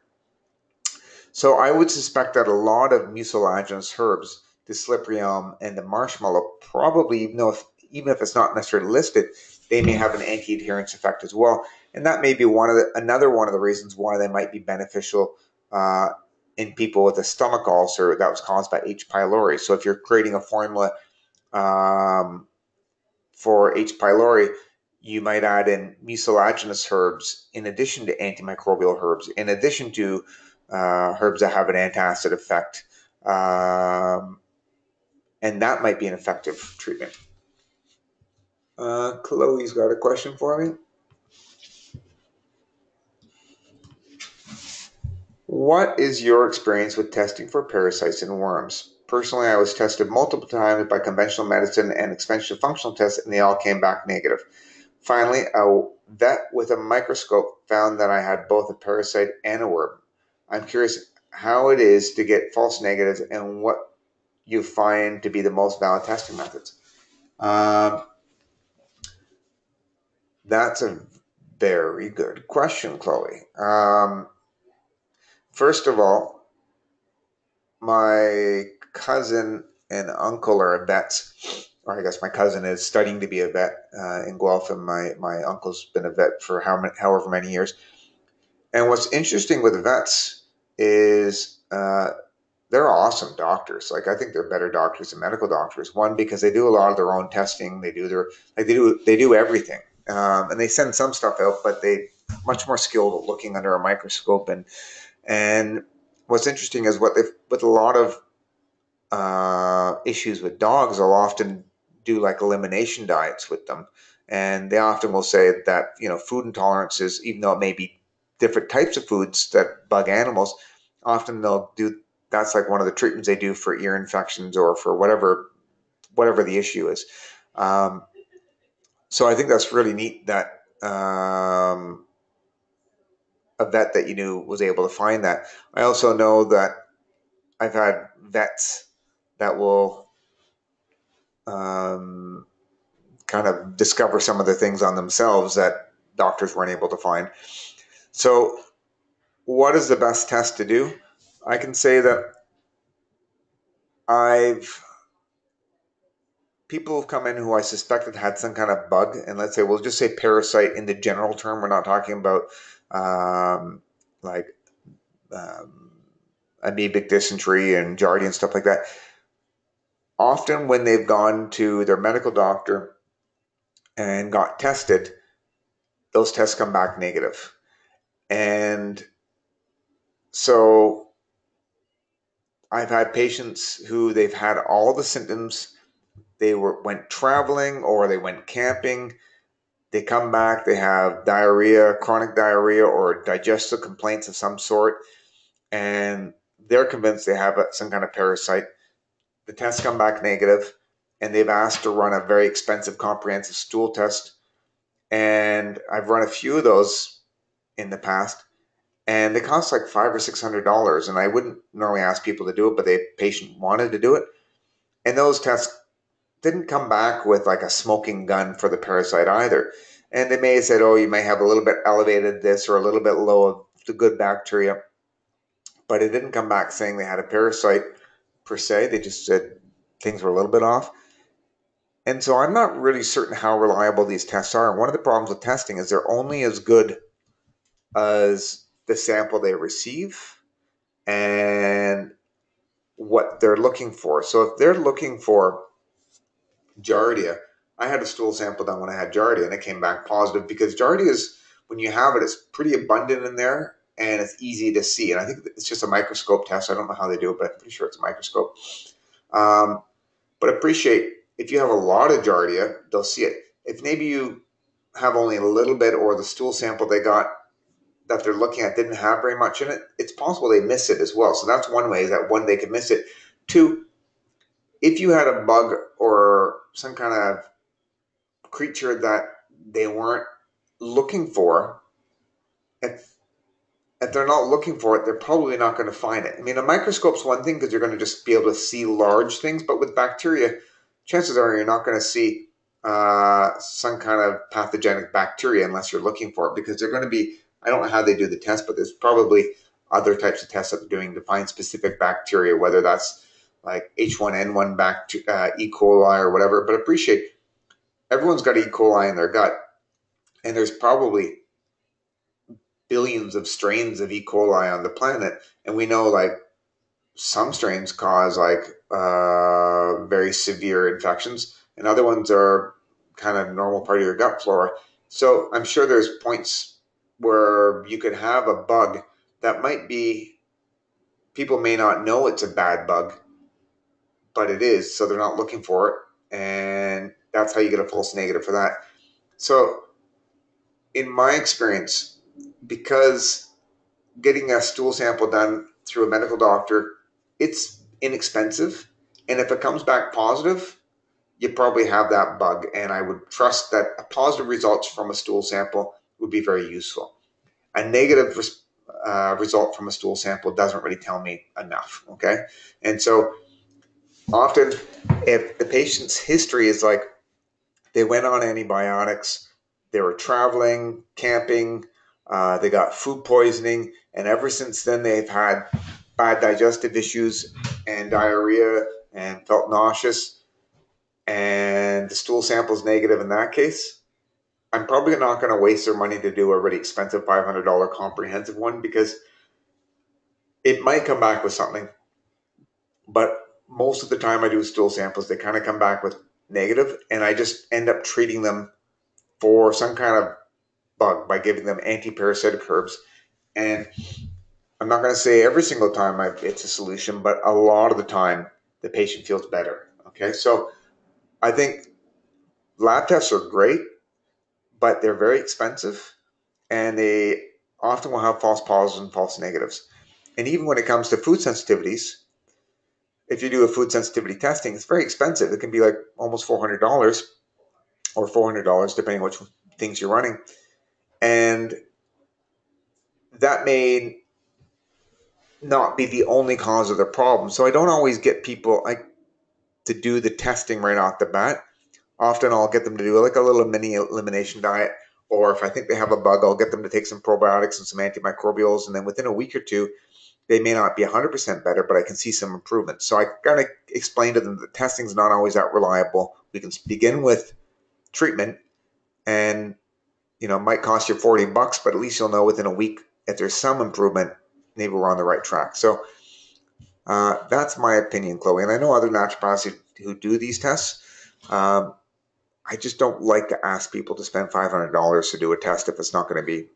So I would suspect that a lot of mucilaginous herbs, the slipperyelm and the marshmallow, probably, even if it's not necessarily listed, they may have an anti-adherence effect as well. And that may be another one of the reasons why they might be beneficial in people with a stomach ulcer that was caused by H. pylori. So if you're creating a formula for H. pylori, you might add in mucilaginous herbs in addition to antimicrobial herbs, in addition to herbs that have an antacid effect. And that might be an effective treatment. Chloe's got a question for me. What is your experience with testing for parasites in worms? Personally, I was tested multiple times by conventional medicine and expensive functional tests, and they all came back negative. Finally, a vet with a microscope found that I had both a parasite and a worm. I'm curious how it is to get false negatives and what you find to be the most valid testing methods. That's a very good question, Chloe. First of all, my cousin and uncle are vets, or I guess my cousin is studying to be a vet in Guelph, and my uncle's been a vet for however many years. And what's interesting with vets is they're awesome doctors. Like, I think they're better doctors than medical doctors. One, because they do a lot of their own testing. They do everything, and they send some stuff out, but they much more skilled at looking under a microscope And what's interesting is with a lot of issues with dogs, they'll often do like elimination diets with them, and they often will say that food intolerances, even though it may be different types of foods that bug animals, often they'll do that's like one of the treatments they do for ear infections or for whatever the issue is. Um, so I think that's really neat that a vet that you knew was able to find that. I also know that I've had vets that will um, kind of discover some of the things on themselves that doctors weren't able to find. So, what is the best test to do? I can say that I've people have come in who I suspected had some kind of bug, and let's say we'll just say parasite in the general term. We're not talking about um, like um, amoebic dysentery and giardia and stuff like that. Often, when they've gone to their medical doctor and got tested, those tests come back negative. And so I've had patients who they've had all the symptoms. They went traveling or they went camping. They come back, they have diarrhea, chronic diarrhea, or digestive complaints of some sort, and they're convinced they have some kind of parasite. The tests come back negative, and they've asked to run a very expensive comprehensive stool test. And I've run a few of those in the past, and they cost like $500 or $600. And I wouldn't normally ask people to do it, but the patient wanted to do it. And those tests didn't come back with like a smoking gun for the parasite either. And they may have said, oh, you may have a little bit elevated this or a little bit low of the good bacteria, but it didn't come back saying they had a parasite per se. They just said things were a little bit off. And so I'm not really certain how reliable these tests are. And one of the problems with testing is they're only as good as the sample they receive and what they're looking for. So if they're looking for giardia, I had a stool sample done when I had giardia and it came back positive because giardia is, when you have it, it's pretty abundant in there and it's easy to see. And I think it's just a microscope test. I don't know how they do it, but I'm pretty sure it's a microscope. But appreciate if you have a lot of giardia, they'll see it. If maybe you have only a little bit or the stool sample they got that they're looking at didn't have very much in it, it's possible they miss it as well. So that's one way, is that one, they can miss it. Two, if you had a bug or some kind of creature that they weren't looking for, if they're not looking for it, they're probably not going to find it. I mean, a microscope's one thing because you're going to just be able to see large things, but with bacteria, chances are you're not going to see some kind of pathogenic bacteria unless you're looking for it, because they're going to be, I don't know how they do the test, but there's probably other types of tests that they're doing to find specific bacteria, whether that's like H1N1 E. coli or whatever. But appreciate everyone's got E. coli in their gut, and there's probably billions of strains of E. coli on the planet, and we know like some strains cause like very severe infections, and other ones are kind of normal part of your gut flora. So I'm sure there's points where you could have a bug that might be, people may not know it's a bad bug, but it is, so they're not looking for it, and that's how you get a false negative for that. So in my experience, because getting a stool sample done through a medical doctor, it's inexpensive. And if it comes back positive, you probably have that bug. And I would trust that a positive results from a stool sample would be very useful. A negative result from a stool sample doesn't really tell me enough. Okay. And so often, if the patient's history is like they went on antibiotics, they were traveling, camping, they got food poisoning, and ever since then they've had bad digestive issues and diarrhea and felt nauseous, and the stool sample is negative in that case, I'm probably not going to waste their money to do a really expensive $500 comprehensive one, because it might come back with something, but most of the time I do stool samples, they kind of come back with negative, and I just end up treating them for some kind of bug by giving them anti-parasitic herbs. And I'm not going to say every single time it's a solution, but a lot of the time the patient feels better. Okay, so I think lab tests are great, but they're very expensive and they often will have false positives and false negatives. And even when it comes to food sensitivities, if you do a food sensitivity testing, it's very expensive. It can be like almost $400 or $400, depending on which things you're running. And that may not be the only cause of the problem. So I don't always get people to do the testing right off the bat. Often I'll get them to do like a little mini elimination diet, or if I think they have a bug, I'll get them to take some probiotics and some antimicrobials, and then within a week or two, they may not be 100% better, but I can see some improvement. So I kind of explain to them that testing is not always that reliable. We can begin with treatment, and it might cost you $40, but at least you'll know within a week if there's some improvement, maybe we're on the right track. So that's my opinion, Chloe. And I know other naturopaths who do these tests. I just don't like to ask people to spend $500 to do a test if it's not going to be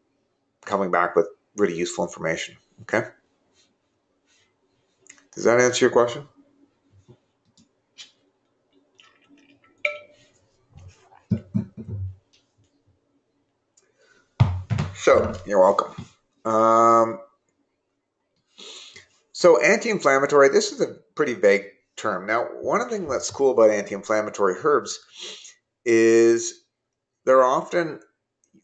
coming back with really useful information. Okay? Does that answer your question? So, you're welcome. So anti-inflammatory, this is a pretty vague term. Now, one thing that's cool about anti-inflammatory herbs is they're often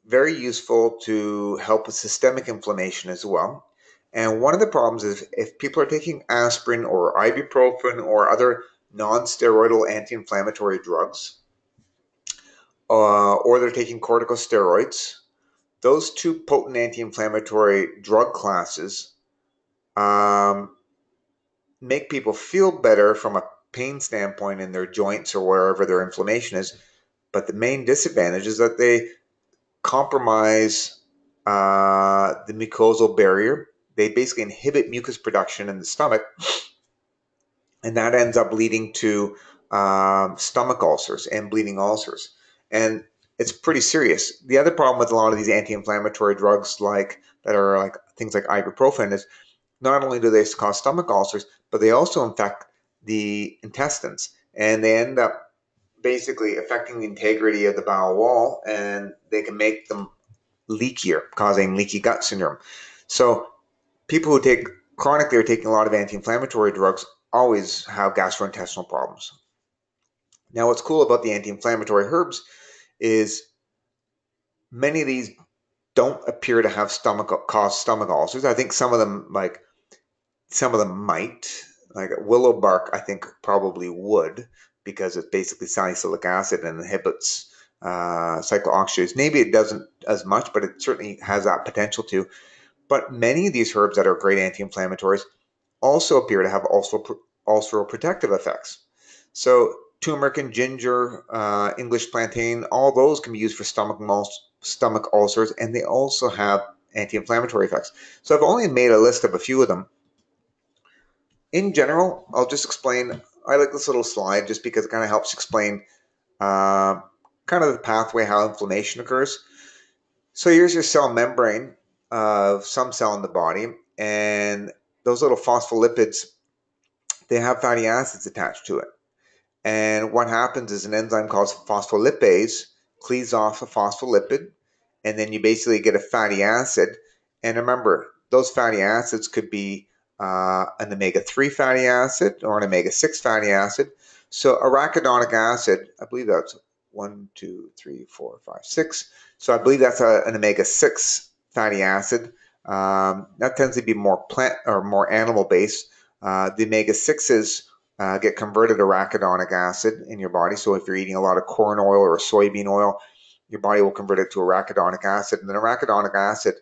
very useful to help with systemic inflammation as well. And one of the problems is if people are taking aspirin or ibuprofen or other non-steroidal anti-inflammatory drugs, or they're taking corticosteroids, those two potent anti-inflammatory drug classes make people feel better from a pain standpoint in their joints or wherever their inflammation is. But the main disadvantage is that they compromise the mucosal barrier. They basically inhibit mucus production in the stomach, and that ends up leading to stomach ulcers and bleeding ulcers. And it's pretty serious. The other problem with a lot of these anti-inflammatory drugs, that are like things like ibuprofen, is not only do they cause stomach ulcers, but they also infect the intestines, and they end up basically affecting the integrity of the bowel wall, and they can make them leakier, causing leaky gut syndrome. So people who take chronically are taking a lot of anti-inflammatory drugs always have gastrointestinal problems. Now, what's cool about the anti-inflammatory herbs is many of these don't appear to have cause stomach ulcers. I think some of them might, like willow bark, I think probably would, because it's basically salicylic acid and inhibits cyclooxygenase. Maybe it doesn't as much, but it certainly has that potential to. But many of these herbs that are great anti-inflammatories also appear to have ulceroprotective effects. So turmeric and ginger, English plantain, all those can be used for stomach ulcers, and they also have anti-inflammatory effects. So I've only made a list of a few of them. In general, I'll just explain. I like this little slide just because it kind of helps explain kind of the pathway, how inflammation occurs. So here's your cell membrane of some cell in the body, and those little phospholipids, they have fatty acids attached to it. And what happens is an enzyme called phospholipase cleaves off a phospholipid, and then you basically get a fatty acid. And remember, those fatty acids could be an omega-3 fatty acid or an omega-6 fatty acid. So arachidonic acid, I believe that's 1, 2, 3, 4, 5, 6. So I believe that's an omega-6 fatty acid. That tends to be more plant or more animal based. The omega-6s get converted to arachidonic acid in your body. So if you're eating a lot of corn oil or soybean oil, your body will convert it to arachidonic acid. And then arachidonic acid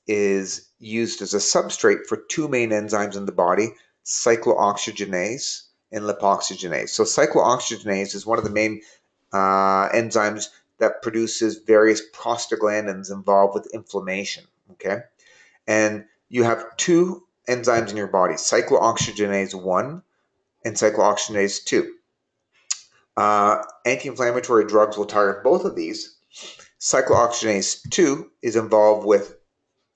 is used as a substrate for two main enzymes in the body, cyclooxygenase and lipoxygenase. So cyclooxygenase is one of the main enzymes that produces various prostaglandins involved with inflammation. Okay, and you have two enzymes in your body, cyclooxygenase 1 and cyclooxygenase 2. Anti-inflammatory drugs will target both of these. Cyclooxygenase 2 is involved with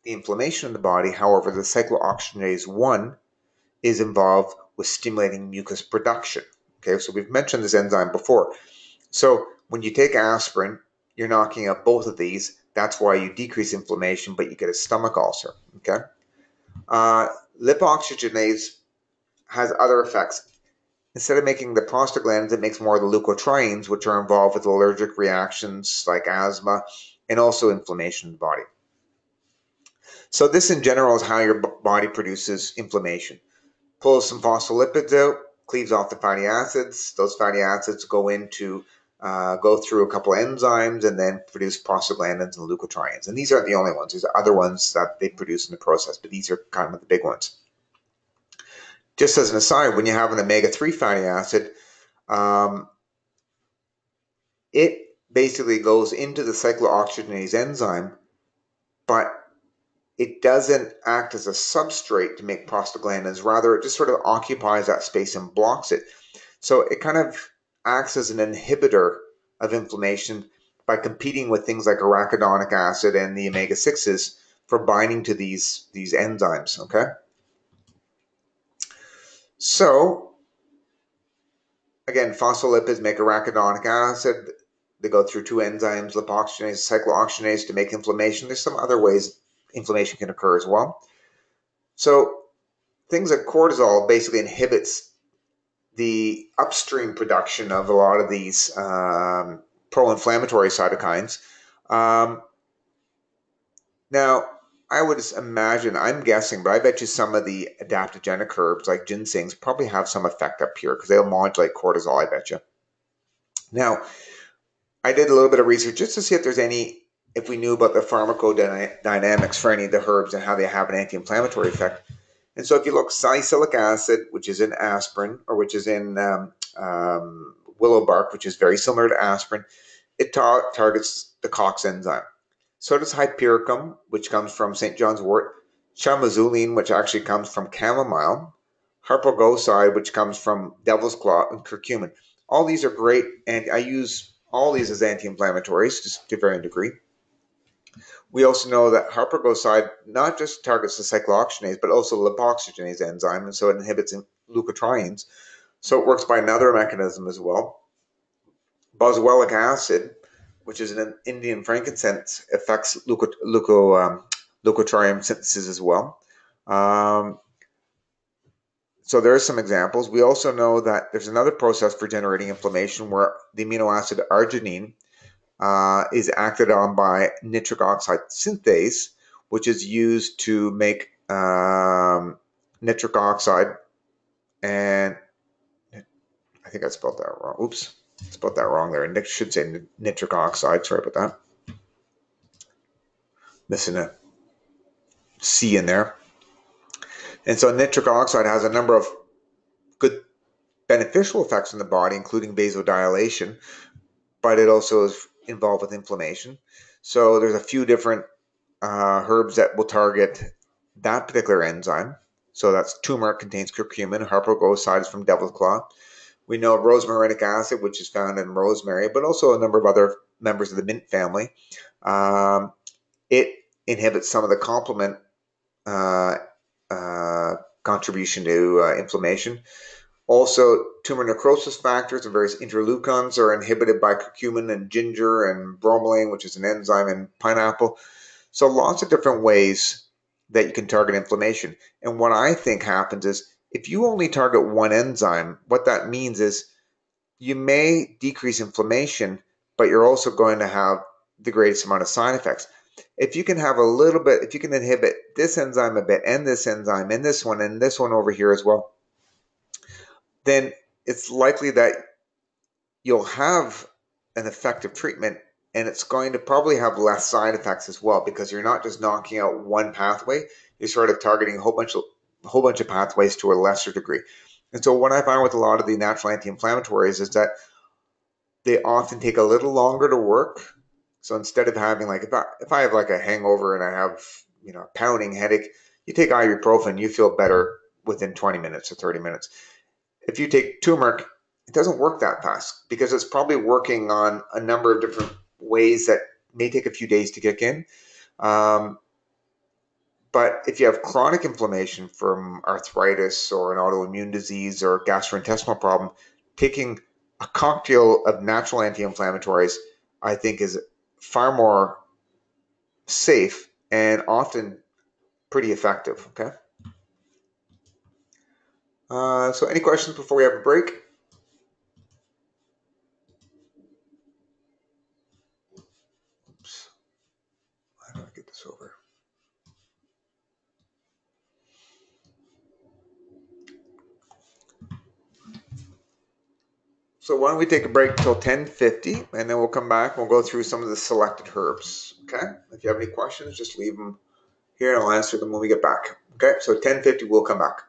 the inflammation in the body. However, the cyclooxygenase 1 is involved with stimulating mucus production. Okay, so we've mentioned this enzyme before. So when you take aspirin, you're knocking out both of these. That's why you decrease inflammation, but you get a stomach ulcer. Okay, lipoxygenase has other effects. Instead of making the prostaglandins, it makes more of the leukotrienes, which are involved with allergic reactions like asthma and also inflammation in the body. So this in general is how your body produces inflammation. Pulls some phospholipids out, cleaves off the fatty acids. Those fatty acids go through a couple of enzymes and then produce prostaglandins and leukotrienes. And these aren't the only ones. There's other ones that they produce in the process, but these are kind of the big ones. Just as an aside, when you have an omega-3 fatty acid, it basically goes into the cyclooxygenase enzyme, but it doesn't act as a substrate to make prostaglandins. Rather, it just sort of occupies that space and blocks it. So it kind of acts as an inhibitor of inflammation by competing with things like arachidonic acid and the omega-6s for binding to these enzymes, okay? So, again, phospholipids make arachidonic acid. They go through two enzymes, lipoxygenase, cyclooxygenase, to make inflammation. There's some other ways inflammation can occur as well. So things like cortisol basically inhibits the upstream production of a lot of these pro-inflammatory cytokines. Now, I would imagine, I'm guessing, but I bet you some of the adaptogenic herbs like ginsengs probably have some effect up here because they'll modulate cortisol, I bet you. Now, I did a little bit of research just to see if we knew about the pharmacodynamics for any of the herbs and how they have an anti-inflammatory effect. And so if you look, salicylic acid, which is in aspirin, or which is in willow bark, which is very similar to aspirin, it targets the COX enzyme. So does hypericum, which comes from St. John's wort, chamazoline, which actually comes from chamomile, harpagoside, which comes from devil's claw, and curcumin. All these are great, and I use all these as anti-inflammatories to varying degree. We also know that harpagoside not just targets the cyclooxygenase, but also the lipoxygenase enzyme, and so it inhibits leukotrienes. So it works by another mechanism as well. Boswellic acid, which is an Indian frankincense, affects leukotriene synthesis as well. So there are some examples. We also know that there's another process for generating inflammation where the amino acid arginine is acted on by nitric oxide synthase, which is used to make nitric oxide. And I think I spelled that wrong. Oops, I spelled that wrong there. It should say nitric oxide. Sorry about that. Missing a C in there. And so nitric oxide has a number of good beneficial effects in the body, including vasodilation, but it also is involved with inflammation. So there's a few different herbs that will target that particular enzyme. So that's turmeric contains curcumin, harpagoside is from devil's claw. We know rosmarinic acid, which is found in rosemary, but also a number of other members of the mint family. It inhibits some of the complement contribution to inflammation. Also, tumor necrosis factors and various interleukins are inhibited by curcumin and ginger and bromelain, which is an enzyme in pineapple. So lots of different ways that you can target inflammation. And what I think happens is if you only target one enzyme, what that means is you may decrease inflammation, but you're also going to have the greatest amount of side effects. If you can have a little bit, if you can inhibit this enzyme a bit and this enzyme and this one over here as well, then it's likely that you'll have an effective treatment and it's going to probably have less side effects as well because you're not just knocking out one pathway, you're sort of targeting a whole bunch of pathways to a lesser degree. And so what I find with a lot of the natural anti-inflammatories is that they often take a little longer to work. So instead of having like, if I have like a hangover and I have, a pounding headache, you take ibuprofen, you feel better within 20 minutes or 30 minutes. If you take turmeric, it doesn't work that fast because it's probably working on a number of different ways that may take a few days to kick in. But if you have chronic inflammation from arthritis or an autoimmune disease or gastrointestinal problem, taking a cocktail of natural anti-inflammatories, I think, is far more safe and often pretty effective. Okay. So any questions before we have a break? Oops. How do I get this over? So why don't we take a break until 10:50, and then we'll come back. We'll go through some of the selected herbs. Okay. If you have any questions, just leave them here, and I'll answer them when we get back. Okay. So 10:50, we'll come back.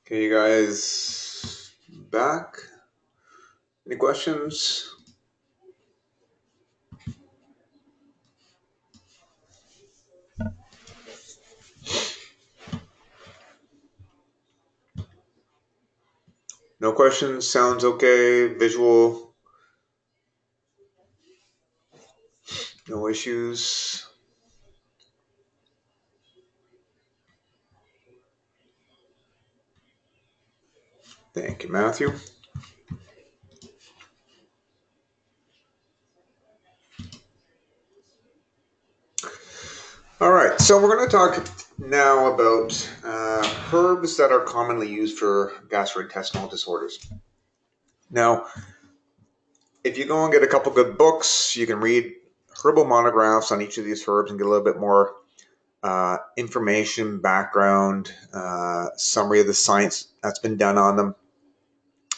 Okay, you guys back? Any questions? No questions? Sounds okay? Visual? No issues? Thank you, Matthew. All right, so we're going to talk now about herbs that are commonly used for gastrointestinal disorders. Now, if you go and get a couple good books, you can read herbal monographs on each of these herbs and get a little bit more information, background, summary of the science that's been done on them.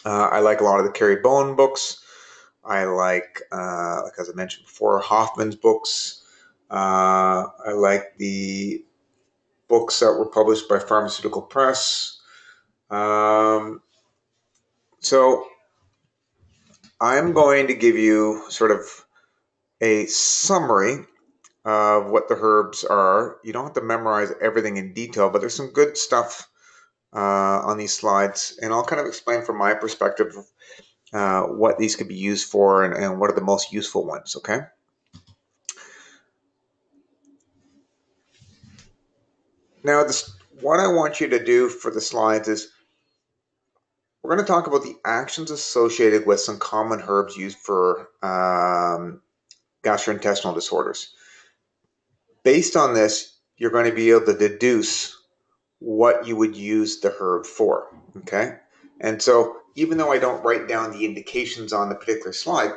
I like a lot of the Kerry Bowen books. I like as I mentioned before, Hoffman's books. I like the books that were published by Pharmaceutical Press. So I'm going to give you sort of a summary of what the herbs are. You don't have to memorize everything in detail, but there's some good stuff on these slides, and I'll kind of explain from my perspective what these could be used for and what are the most useful ones, okay? Now, what I want you to do for the slides is we're going to talk about the actions associated with some common herbs used for gastrointestinal disorders. Based on this, you're going to be able to deduce what you would use the herb for, okay? And so even though I don't write down the indications on the particular slide,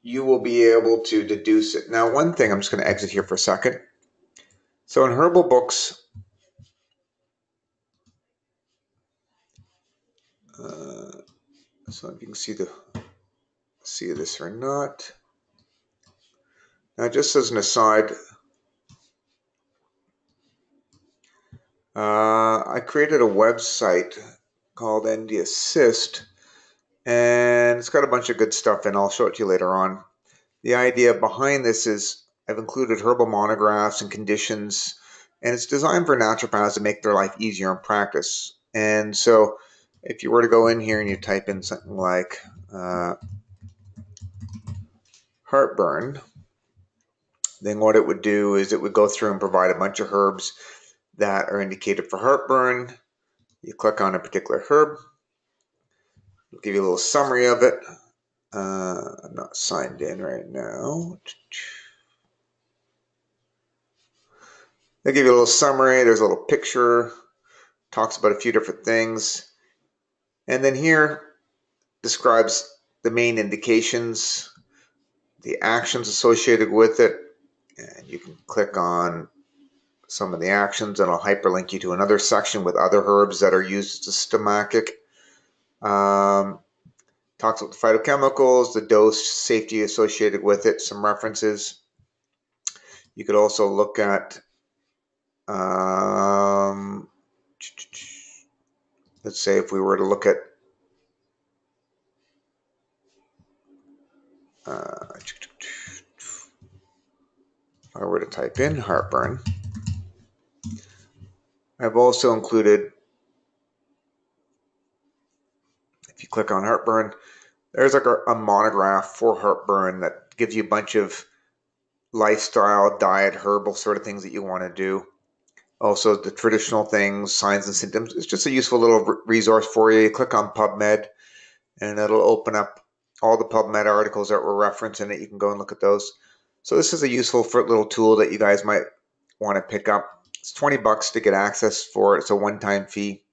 you will be able to deduce it. Now, one thing, I'm just going to exit here for a second. So in herbal books, so if you can see this or not. Now, just as an aside, I created a website called ND Assist, and it's got a bunch of good stuff, and I'll show it to you later on. The idea behind this is I've included herbal monographs and conditions, and it's designed for naturopaths to make their life easier in practice. And so if you were to go in here and you type in something like heartburn, then what it would do is it would go through and provide a bunch of herbs that are indicated for heartburn. You click on a particular herb, it'll give you a little summary of it. I'm not signed in right now. They'll give you a little summary. There's a little picture, talks about a few different things. And then here describes the main indications, the actions associated with it. And you can click on some of the actions and I'll hyperlink you to another section with other herbs that are used as a stomachic. Talks about the phytochemicals, the dose, safety associated with it, some references. You could also look at, let's say if we were to look at, if I were to type in heartburn, I've also included, if you click on heartburn, there's like a monograph for heartburn that gives you a bunch of lifestyle, diet, herbal sort of things that you want to do. Also, the traditional things, signs and symptoms. It's just a useful little resource for you. You click on PubMed, and it'll open up all the PubMed articles that were referenced in it. You can go and look at those. So this is a useful little tool that you guys might want to pick up. It's $20 to get access for it. It's a one-time fee.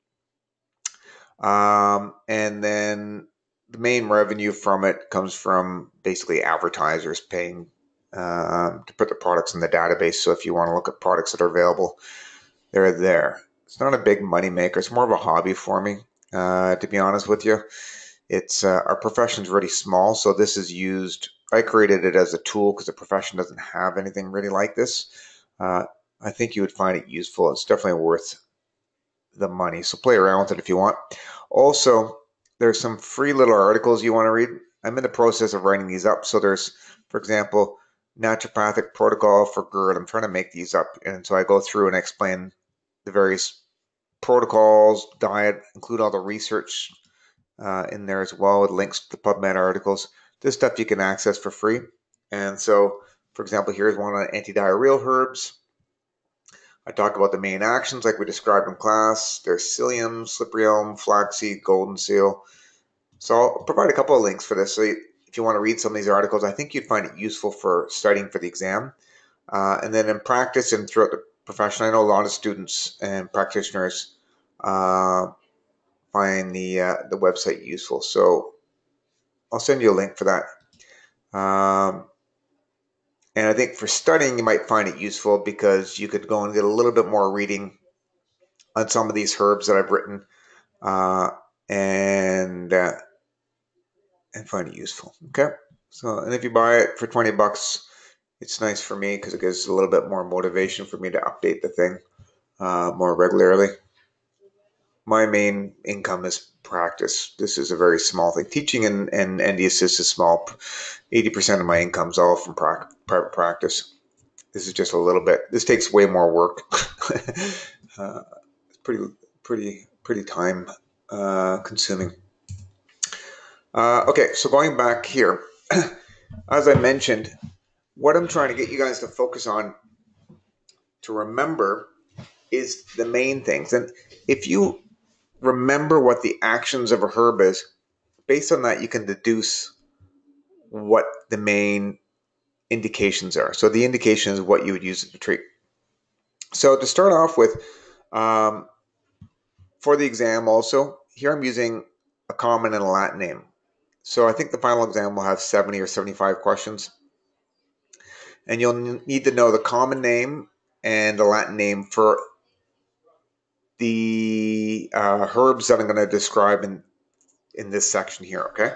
And then the main revenue from it comes from basically advertisers paying to put the products in the database. So if you want to look at products that are available, they're there. It's not a big money maker. It's more of a hobby for me, to be honest with you. It's our profession's really small, so this is used. I created it as a tool because the profession doesn't have anything really like this. I think you would find it useful. It's definitely worth the money. So play around with it if you want. Also, there's some free little articles you want to read. I'm in the process of writing these up. So there's, for example, naturopathic protocol for GERD. I'm trying to make these up. And so I go through and explain the various protocols, diet, include all the research in there as well with links to the PubMed articles. This stuff you can access for free. And so, for example, here's one on antidiarrheal herbs. I talk about the main actions like we described in class. There's psyllium, slippery elm, flaxseed, golden seal. So I'll provide a couple of links for this. So if you want to read some of these articles, I think you'd find it useful for studying for the exam. And then in practice and throughout the profession, I know a lot of students and practitioners find the website useful. So I'll send you a link for that. And I think for studying, you might find it useful because you could go and get a little bit more reading on some of these herbs that I've written and find it useful. Okay. So, and if you buy it for $20, it's nice for me because it gives a little bit more motivation for me to update the thing more regularly. My main income is practice. This is a very small thing. Teaching and ND Assist is small. 80% of my income is all from private practice. This is just a little bit. This takes way more work. It's pretty time consuming. Okay, so going back here, as I mentioned, what I'm trying to get you guys to focus on to remember is the main things. And if you remember what the actions of a herb is, based on that, you can deduce what the main indications are. So the indication is what you would use to treat. So to start off with, for the exam also, here I'm using a common and a Latin name. So I think the final exam will have 70 or 75 questions. And you'll need to know the common name and the Latin name for the herbs that I'm going to describe in this section here, okay?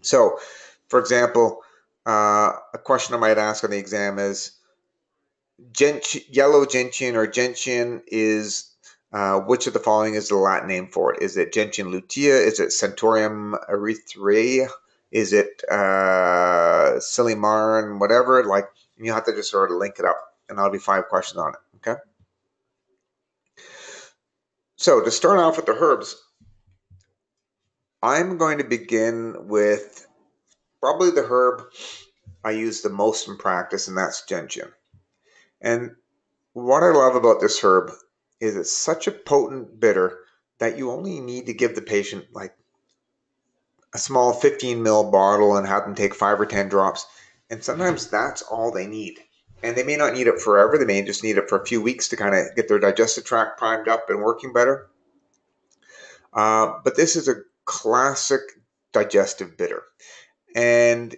So, for example, a question I might ask on the exam is, yellow gentian or gentian is, which of the following is the Latin name for it? Is it Gentian lutea? Is it Centaurum erythraea? Is it Silimarin, whatever? Like, you have to just sort of link it up, and that'll be 5 questions on it, okay? So to start off with the herbs, I'm going to begin with probably the herb I use the most in practice, and that's gentian. And what I love about this herb is it's such a potent bitter that you only need to give the patient like a small 15 ml bottle and have them take 5 or 10 drops. And sometimes that's all they need. And they may not need it forever. They may just need it for a few weeks to kind of get their digestive tract primed up and working better. But this is a classic digestive bitter. And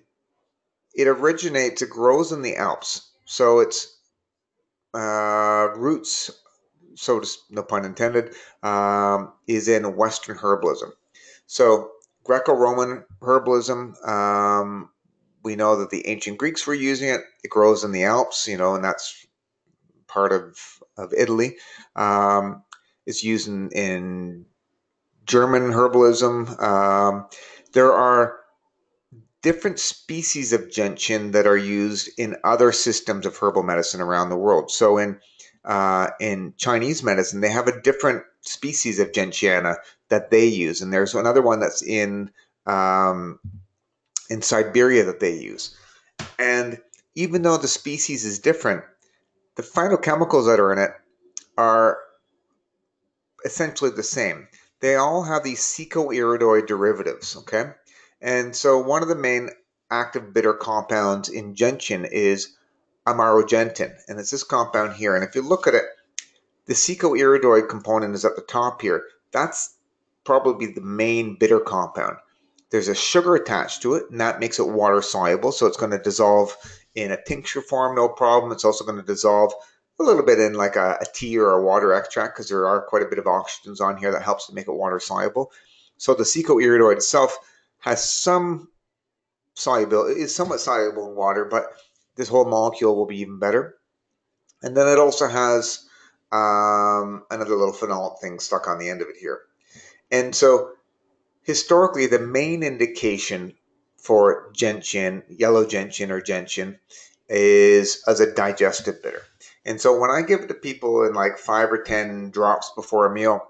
it grows in the Alps. So its roots, so to, no pun intended, is in Western herbalism. So Greco-Roman herbalism, we know that the ancient Greeks were using it. It grows in the Alps, and that's part of Italy. It's used in German herbalism. There are different species of gentian that are used in other systems of herbal medicine around the world. So in Chinese medicine, they have a different species of gentiana that they use, and there's another one that's in Siberia that they use. And even though the species is different, the phytochemicals that are in it are essentially the same. They all have these secoiridoid derivatives, okay? And so one of the main active bitter compounds in gentian is amarogentin, and it's this compound here. And if you look at it, the secoiridoid component is at the top here. That's probably the main bitter compound. There's a sugar attached to it, and that makes it water soluble, so it's going to dissolve in a tincture form, no problem. It's also going to dissolve a little bit in like a tea or a water extract because there are quite a bit of oxygens on here that helps to make it water soluble. So the secoiridoid itself has some solubility, is somewhat soluble in water, but this whole molecule will be even better. And then it also has another little phenolic thing stuck on the end of it here. And so historically, the main indication for gentian, yellow gentian or gentian, is as a digestive bitter. And so when I give it to people in like 5 or 10 drops before a meal,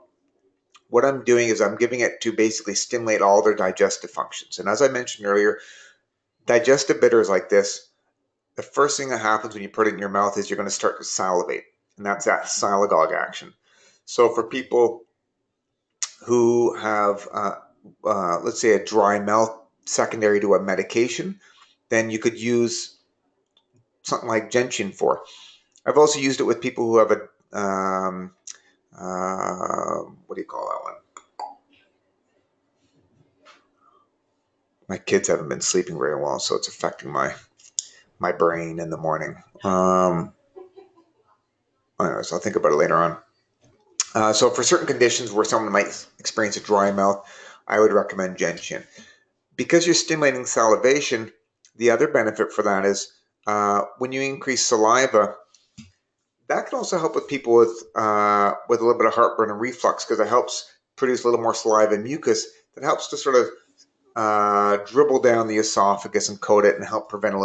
what I'm doing is I'm giving it to basically stimulate all their digestive functions. And as I mentioned earlier, digestive bitters like this, the first thing that happens when you put it in your mouth is you're going to start to salivate. And that's that silagogue action. So for people who have, let's say, a dry mouth secondary to a medication, then you could use something like gentian for. I've also used it with people who have a, what do you call that one? My kids haven't been sleeping very well, so it's affecting my brain in the morning. Anyways, I'll think about it later on. So for certain conditions where someone might experience a dry mouth, I would recommend gentian. Because you're stimulating salivation, the other benefit for that is when you increase saliva, that can also help with people with a little bit of heartburn and reflux, because it helps produce a little more saliva and mucus that helps to sort of dribble down the esophagus and coat it and help prevent a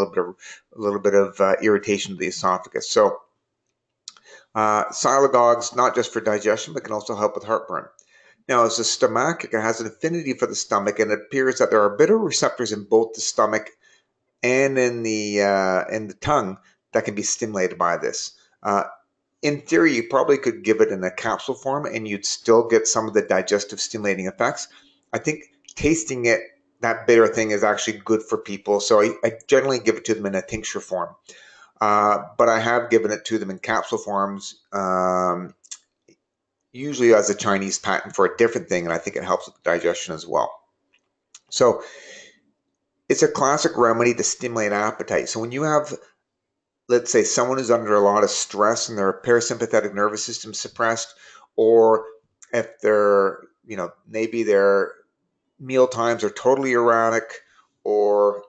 little bit of irritation of the esophagus. So silagogues, not just for digestion, but can also help with heartburn. Now, as a stomachic, it has an affinity for the stomach, and it appears that there are bitter receptors in both the stomach and in the tongue that can be stimulated by this. In theory, you probably could give it in a capsule form, and you'd still get some of the digestive stimulating effects. I think tasting it, that bitter thing, is actually good for people, so I generally give it to them in a tincture form. But I have given it to them in capsule forms, usually as a Chinese patent for a different thing, and I think it helps with digestion as well. So it's a classic remedy to stimulate appetite. So when you have, let's say, someone who's under a lot of stress and their parasympathetic nervous system suppressed, or if they're, maybe their meal times are totally erratic, or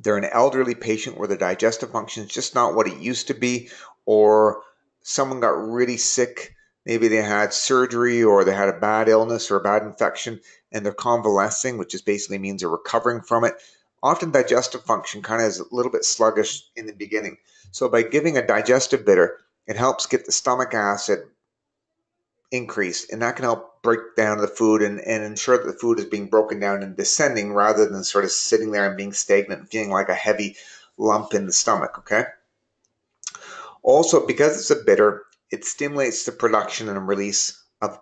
they're an elderly patient where the digestive function is just not what it used to be, or someone got really sick, maybe they had surgery or they had a bad illness or a bad infection and they're convalescing, which just basically means they're recovering from it. Often digestive function kind of is a little bit sluggish in the beginning. So by giving a digestive bitter, it helps get the stomach acid increased, and that can help break down the food and ensure that the food is being broken down and descending rather than sort of sitting there and being stagnant and feeling like a heavy lump in the stomach, okay? Also, because it's a bitter, it stimulates the production and release of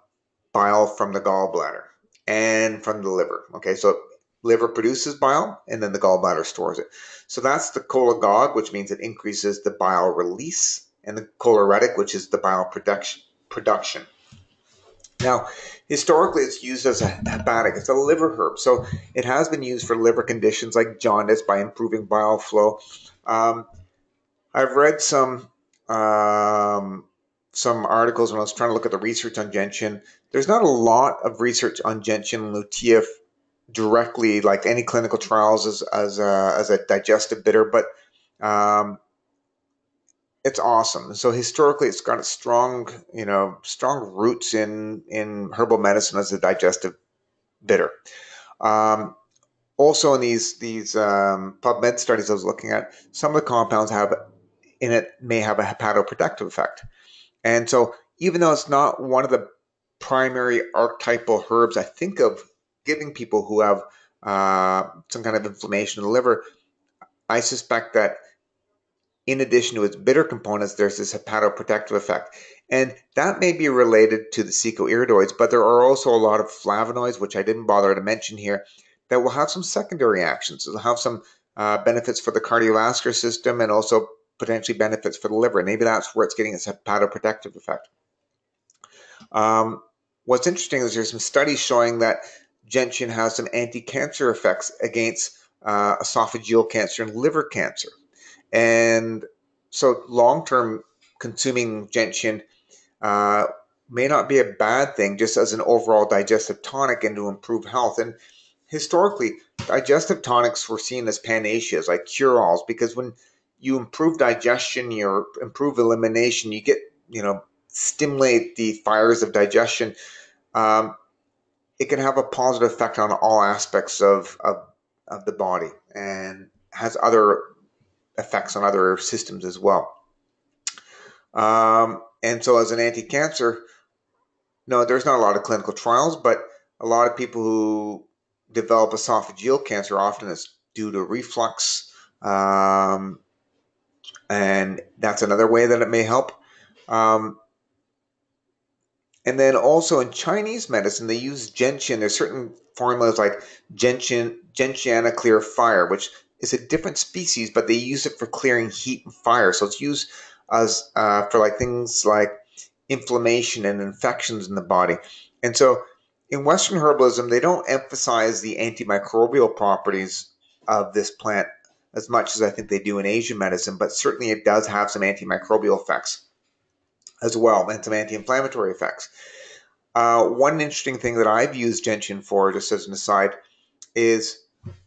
bile from the gallbladder and from the liver, okay? So liver produces bile and then the gallbladder stores it. So that's the cholagogue, which means it increases the bile release, and the choleretic, which is the bile production. Now, historically, it's used as a hepatic. It's a liver herb. So it has been used for liver conditions like jaundice by improving bile flow. I've read articles when I was trying to look at the research on gentian. There's not a lot of research on gentian lutein directly, like any clinical trials as a digestive bitter, but it's awesome. So historically, it's got strong roots in herbal medicine as a digestive bitter. Also, in these PubMed studies I was looking at, some of the compounds may have a hepatoprotective effect. And so even though it's not one of the primary archetypal herbs I think of giving people who have some kind of inflammation in the liver, I suspect that in addition to its bitter components, there's this hepatoprotective effect. And that may be related to the secoiridoids, but there are also a lot of flavonoids, which I didn't bother to mention here, that will have some secondary actions. It'll have some benefits for the cardiovascular system and also potentially benefits for the liver. Maybe that's where it's getting its hepatoprotective effect. What's interesting is there's some studies showing that gentian has some anti-cancer effects against esophageal cancer and liver cancer. And so long-term consuming gentian may not be a bad thing just as an overall digestive tonic and to improve health. And historically, digestive tonics were seen as panaceas, like cure-alls, because when you improve digestion, you improve elimination, you get, stimulate the fires of digestion. Um, it can have a positive effect on all aspects of the body and has other effects on other systems as well. And so as an anti-cancer, no, there's not a lot of clinical trials, but a lot of people who develop esophageal cancer often is due to reflux, and that's another way that it may help. Um, and then also in Chinese medicine, they use gentian. There's certain formulas like gentiana clear fire, which is a different species, but they use it for clearing heat and fire. So it's used as for like things like inflammation and infections in the body. And so in Western herbalism, they don't emphasize the antimicrobial properties of this plant as much as I think they do in Asian medicine, but certainly it does have some antimicrobial effects as well and some anti-inflammatory effects. One interesting thing that I've used gentian for, just as an aside, is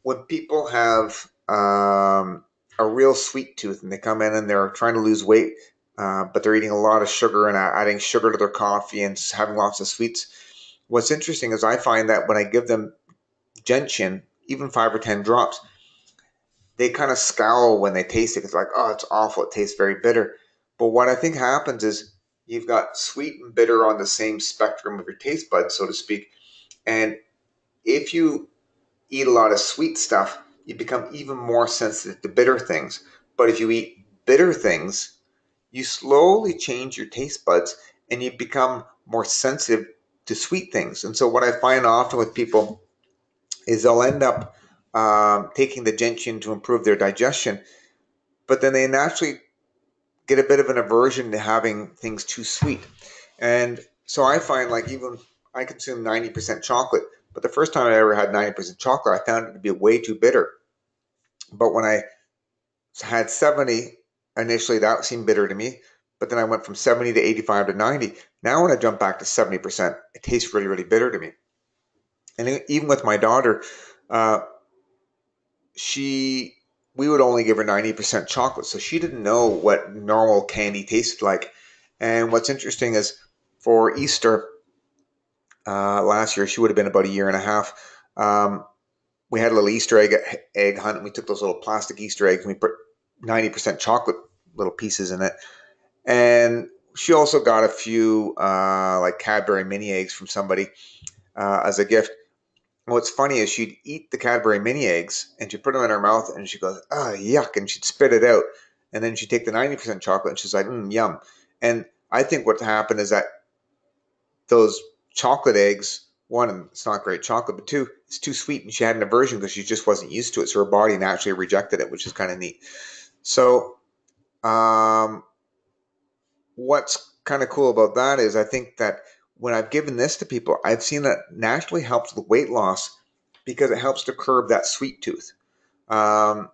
when people have a real sweet tooth and they come in and they're trying to lose weight, but they're eating a lot of sugar and adding sugar to their coffee and having lots of sweets. What's interesting is I find that when I give them gentian, even 5 or 10 drops, they kind of scowl when they taste it. It's like, oh, it's awful. It tastes very bitter. But what I think happens is you've got sweet and bitter on the same spectrum of your taste buds, so to speak. And if you eat a lot of sweet stuff, you become even more sensitive to bitter things. But if you eat bitter things, you slowly change your taste buds and you become more sensitive to sweet things. And so what I find often with people is they'll end up taking the gentian to improve their digestion, but then they naturally get a bit of an aversion to having things too sweet. And so I find, like, even I consume 90% chocolate, but the first time I ever had 90% chocolate, I found it to be way too bitter. But when I had 70 initially, that seemed bitter to me. But then I went from 70 to 85 to 90. Now when I jump back to 70%, it tastes really, really bitter to me. And even with my daughter, uh, she we would only give her 90% chocolate, so she didn't know what normal candy tasted like. And what's interesting is for Easter last year, she would have been about a year and a half. We had a little Easter egg hunt, and we took those little plastic Easter eggs and we put 90% chocolate little pieces in it. And she also got a few like Cadbury mini eggs from somebody as a gift. What's funny is she'd eat the Cadbury mini eggs and she'd put them in her mouth and she goes, ah, yuck, and she'd spit it out. And then she'd take the 90% chocolate and she's like, yum. And I think what happened is that those chocolate eggs, one, it's not great chocolate, but two, it's too sweet and she had an aversion because she just wasn't used to it. So her body naturally rejected it, which is kind of neat. So, what's kind of cool about that is I think that when I've given this to people, I've seen that naturally helps with weight loss because it helps to curb that sweet tooth. Um,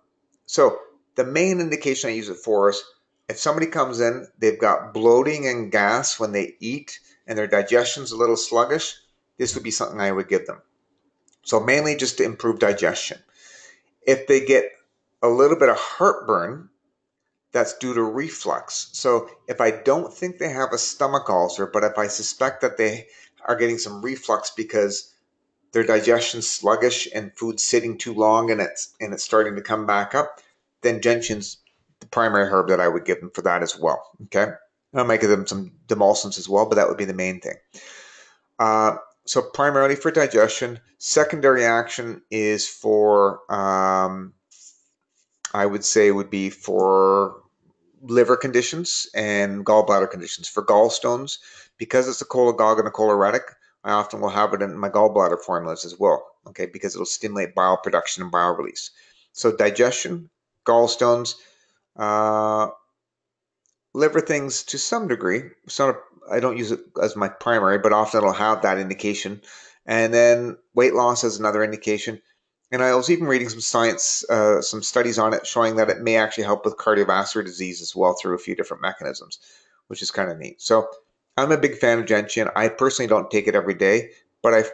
so the main indication I use it for is if somebody comes in, they've got bloating and gas when they eat and their digestion's a little sluggish, this would be something I would give them. So mainly just to improve digestion. If they get a little bit of heartburn, that's due to reflux. So if I don't think they have a stomach ulcer, but if I suspect that they are getting some reflux because their digestion's sluggish and food's sitting too long and it's starting to come back up, then gentian's the primary herb that I would give them for that as well. Okay, I might give them some demulcents as well, but that would be the main thing. So primarily for digestion. Secondary action is for I would say would be for liver conditions and gallbladder conditions. For gallstones, because it's a cholagogue and a choleretic, I often will have it in my gallbladder formulas as well, okay, because it'll stimulate bile production and bile release. So digestion, gallstones, uh, liver things to some degree. So I don't use it as my primary, but often it'll have that indication. And then weight loss is another indication. And I was even reading some science, some studies on it showing that it may actually help with cardiovascular disease as well through a few different mechanisms, which is kind of neat. So I'm a big fan of gentian. I personally don't take it every day, but I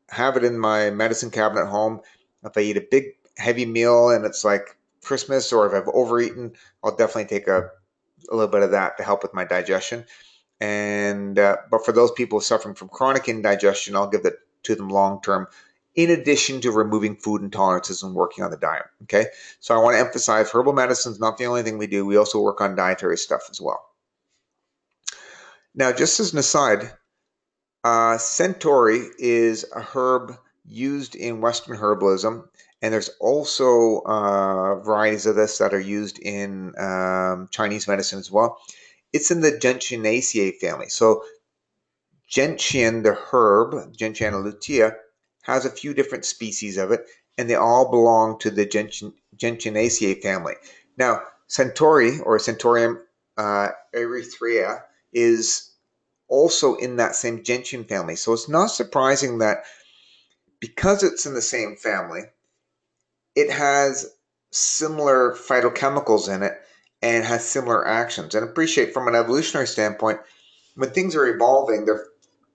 have it in my medicine cabinet at home. If I eat a big heavy meal and it's like Christmas or if I've overeaten, I'll definitely take a little bit of that to help with my digestion. And but for those people suffering from chronic indigestion, I'll give that to them long term, in addition to removing food intolerances and working on the diet. Okay, so I want to emphasize herbal medicine is not the only thing we do. We also work on dietary stuff as well. Now, just as an aside, Centauri is a herb used in Western herbalism, and there's also varieties of this that are used in Chinese medicine as well. It's in the Gentianaceae family. So gentian, the herb, Gentiana lutea, has a few different species of it, and they all belong to the Gentianaceae family. Now, Centauri or Centaurum erythrea is also in that same gentian family. So it's not surprising that because it's in the same family, it has similar phytochemicals in it and has similar actions. And appreciate from an evolutionary standpoint, when things are evolving, they're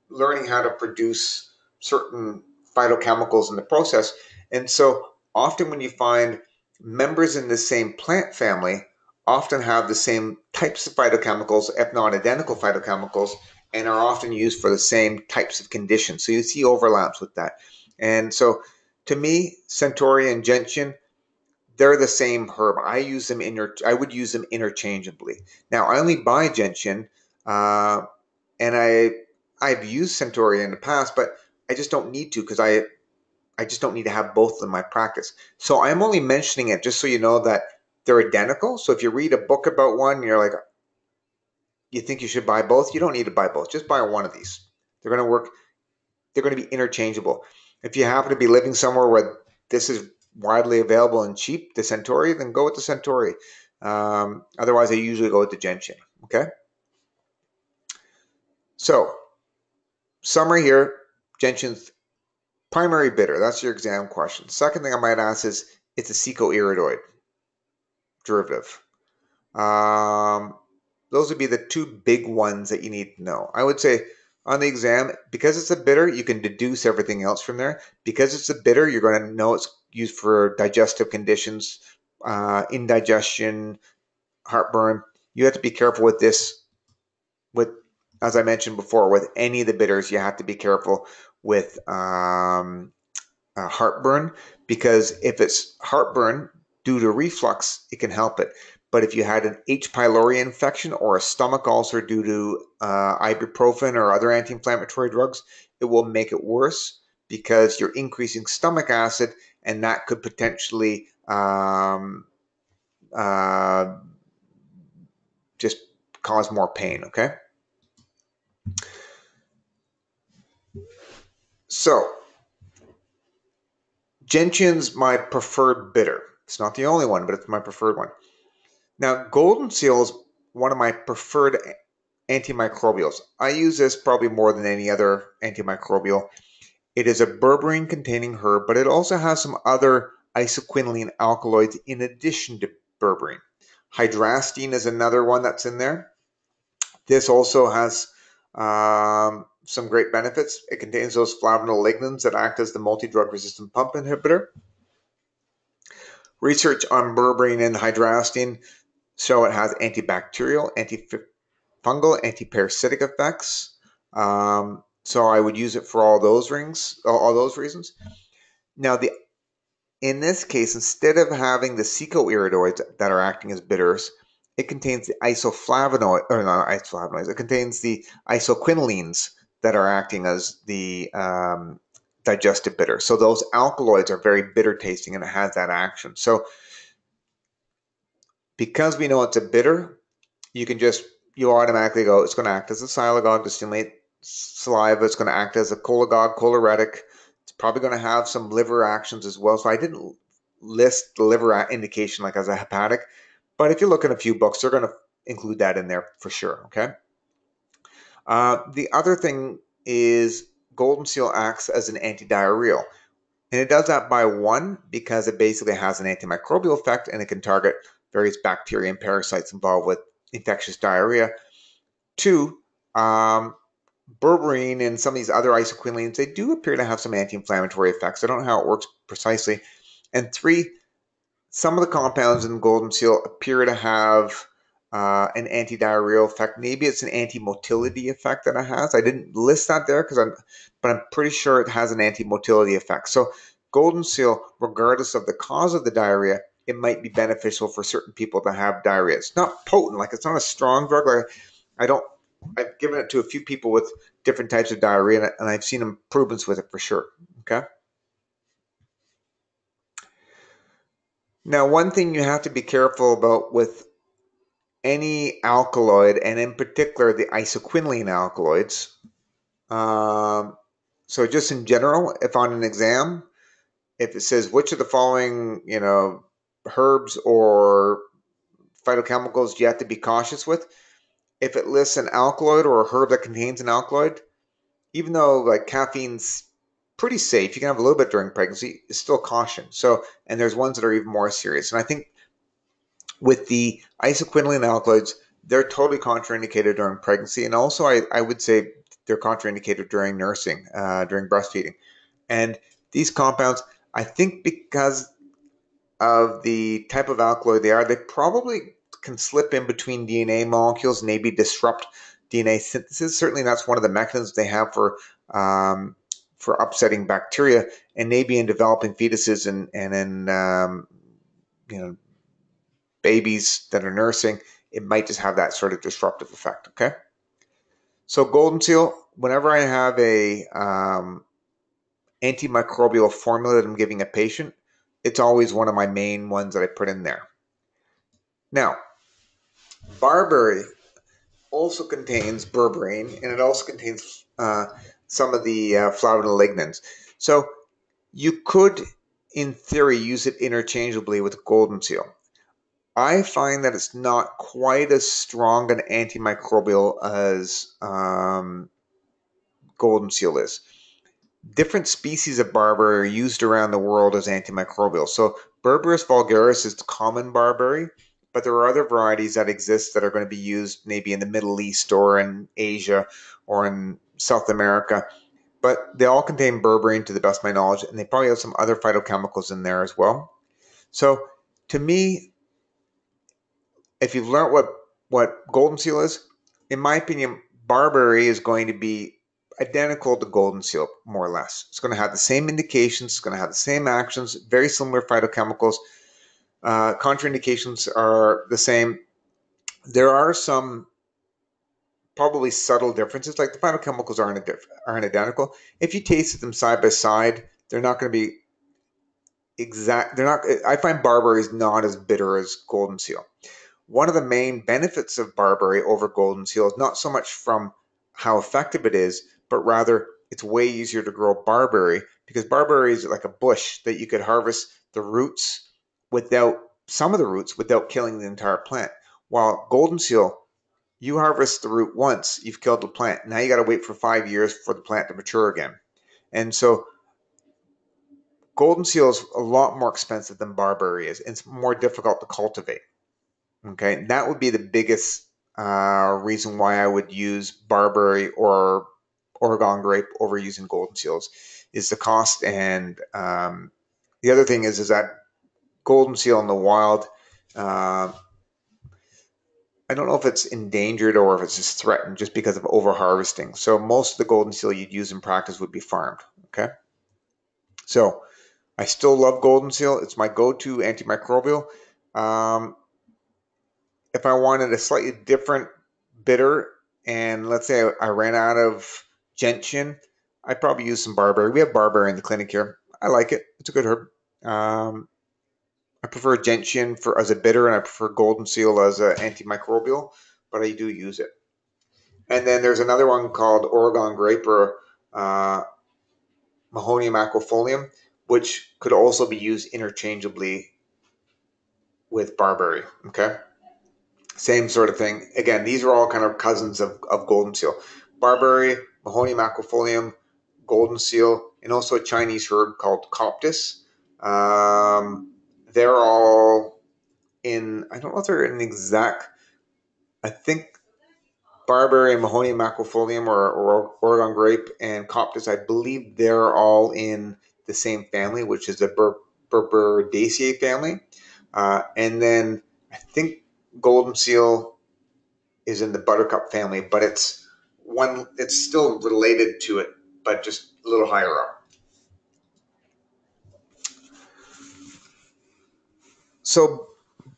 learning how to produce certain phytochemicals in the process. And so often when you find members in the same plant family often have the same types of phytochemicals, if not identical phytochemicals, and are often used for the same types of conditions. So you see overlaps with that. And so to me, Centauri and Gentian, they're the same herb. I would use them interchangeably. Now I only buy Gentian, and I've used Centauri in the past, but I just don't need to because I just don't need to have both in my practice. So I'm only mentioning it just so you know that they're identical. So if you read a book about one, and you're like, you think you should buy both, you don't need to buy both. Just buy one of these. They're going to work. They're going to be interchangeable. If you happen to be living somewhere where this is widely available and cheap, the Centauri, then go with the Centauri. Otherwise, I usually go with the Gentian. Okay. So summary here: Gentian's primary bitter. That's your exam question. Second thing I might ask is, it's a secoiridoid derivative. Those would be the two big ones that you need to know. I would say on the exam, because it's a bitter, you can deduce everything else from there. Because it's a bitter, you're going to know it's used for digestive conditions, indigestion, heartburn. You have to be careful with this. With, as I mentioned before, with any of the bitters, you have to be careful with heartburn, because if it's heartburn due to reflux, it can help it. But if you had an H. pylori infection or a stomach ulcer due to ibuprofen or other anti-inflammatory drugs, it will make it worse because you're increasing stomach acid, and that could potentially just cause more pain. Okay, so gentian's my preferred bitter. It's not the only one, but it's my preferred one. Now, golden seal is one of my preferred antimicrobials. I use this probably more than any other antimicrobial. It is a berberine containing herb, but it also has some other isoquinoline alkaloids in addition to berberine. Hydrastine is another one that's in there. This also has some great benefits. It contains those flavonolignin that act as the multi-drug resistant pump inhibitor. Research on berberine and hydrastine show it has antibacterial, antifungal, antiparasitic effects. So I would use it for all those reasons. Now, in this case, instead of having the secoiridoids that are acting as bitters, it contains the isoflavonoid, or not isoflavonoids. It contains the isoquinolines that are acting as the digestive bitter. So those alkaloids are very bitter tasting, and it has that action. So because we know it's a bitter, you automatically go, it's going to act as a silagogue to stimulate saliva. It's going to act as a cholagogue, choleretic. It's probably going to have some liver actions as well. So I didn't list the liver indication like as a hepatic, but if you look in a few books, they're going to include that in there for sure. Okay. The other thing is golden seal acts as an antidiarrheal. And it does that by one, because it basically has an antimicrobial effect and it can target various bacteria and parasites involved with infectious diarrhea. Two, berberine and some of these other isoquinolines, they do appear to have some anti-inflammatory effects. I don't know how it works precisely. And three, Some of the compounds in golden seal appear to have an antidiarrheal effect. Maybe it's an anti-motility effect that it has. I didn't list that there but I'm pretty sure it has an anti-motility effect. So golden seal, regardless of the cause of the diarrhea, it might be beneficial for certain people to have diarrhea. It's not potent, like it's not a strong drug. Like I don't. I've given it to a few people with different types of diarrhea, and I've seen improvements with it for sure. Okay. Now, one thing you have to be careful about with any alkaloid, and in particular the isoquinoline alkaloids. So just in general, if on an exam, if it says which of the following, herbs or phytochemicals you have to be cautious with, if it lists an alkaloid or a herb that contains an alkaloid, even though like caffeine's pretty safe, you can have a little bit during pregnancy, it's still caution. So, and there's ones that are even more serious. And I think with the isoquinoline alkaloids, they're totally contraindicated during pregnancy. And also, I would say they're contraindicated during nursing, during breastfeeding. And these compounds, I think because of the type of alkaloid they are, they probably can slip in between DNA molecules, maybe disrupt DNA synthesis. Certainly, that's one of the mechanisms they have for upsetting bacteria, and maybe in developing fetuses and in babies that are nursing, it might just have that sort of disruptive effect. Okay. So golden seal, whenever I have a antimicrobial formula that I'm giving a patient, it's always one of my main ones that I put in there. Now, barberry also contains berberine, and it also contains some of the flavonolignin. So you could, in theory, use it interchangeably with golden seal. I find that it's not quite as strong an antimicrobial as golden seal is. Different species of barberry are used around the world as antimicrobial. So Berberis vulgaris is the common barberry, but there are other varieties that exist that are going to be used maybe in the Middle East or in Asia or in South America. But they all contain berberine to the best of my knowledge, and they probably have some other phytochemicals in there as well. So to me, if you've learned what golden seal is, in my opinion, barberry is going to be identical to golden seal, more or less. It's going to have the same indications, it's going to have the same actions, very similar phytochemicals. Contraindications are the same. There are some probably subtle differences, like the phytochemicals aren't identical. If you tasted them side by side, they're not going to be exact. They're not. I find barberry is not as bitter as golden seal. One of the main benefits of barberry over golden seal is not so much from how effective it is, but rather it's way easier to grow barberry because barberry is like a bush that you could harvest the roots without some of the roots without killing the entire plant. While golden seal, you harvest the root once, you've killed the plant. Now you got to wait for 5 years for the plant to mature again. And so golden seal is a lot more expensive than barberry is. It's more difficult to cultivate. Okay, that would be the biggest reason why I would use barberry or Oregon grape over using golden seals is the cost. And the other thing is that golden seal in the wild, I don't know if it's endangered or if it's just threatened just because of over harvesting. So most of the golden seal you'd use in practice would be farmed. Okay, so I still love golden seal. It's my go-to antimicrobial. Um, if I wanted a slightly different bitter, and let's say I ran out of gentian, I'd probably use some barberry. We have barberry in the clinic here. I like it. It's a good herb. I prefer gentian as a bitter, and I prefer golden seal as an antimicrobial, but I do use it. And then there's another one called Oregon grape or uh, Mahonium aquifolium, which could also be used interchangeably with barberry. Okay. Same sort of thing. Again, these are all kind of cousins of golden seal. Barberry, Mahonium aquifolium, golden seal, and also a Chinese herb called coptis. They're all in, I don't know if they're in exact, I think barberry and Mahonium aquifolium or Oregon grape and coptis, I believe they're all in the same family, which is the Berberaceae family. And then I think golden seal is in the buttercup family, but it's still related to it, but just a little higher up. So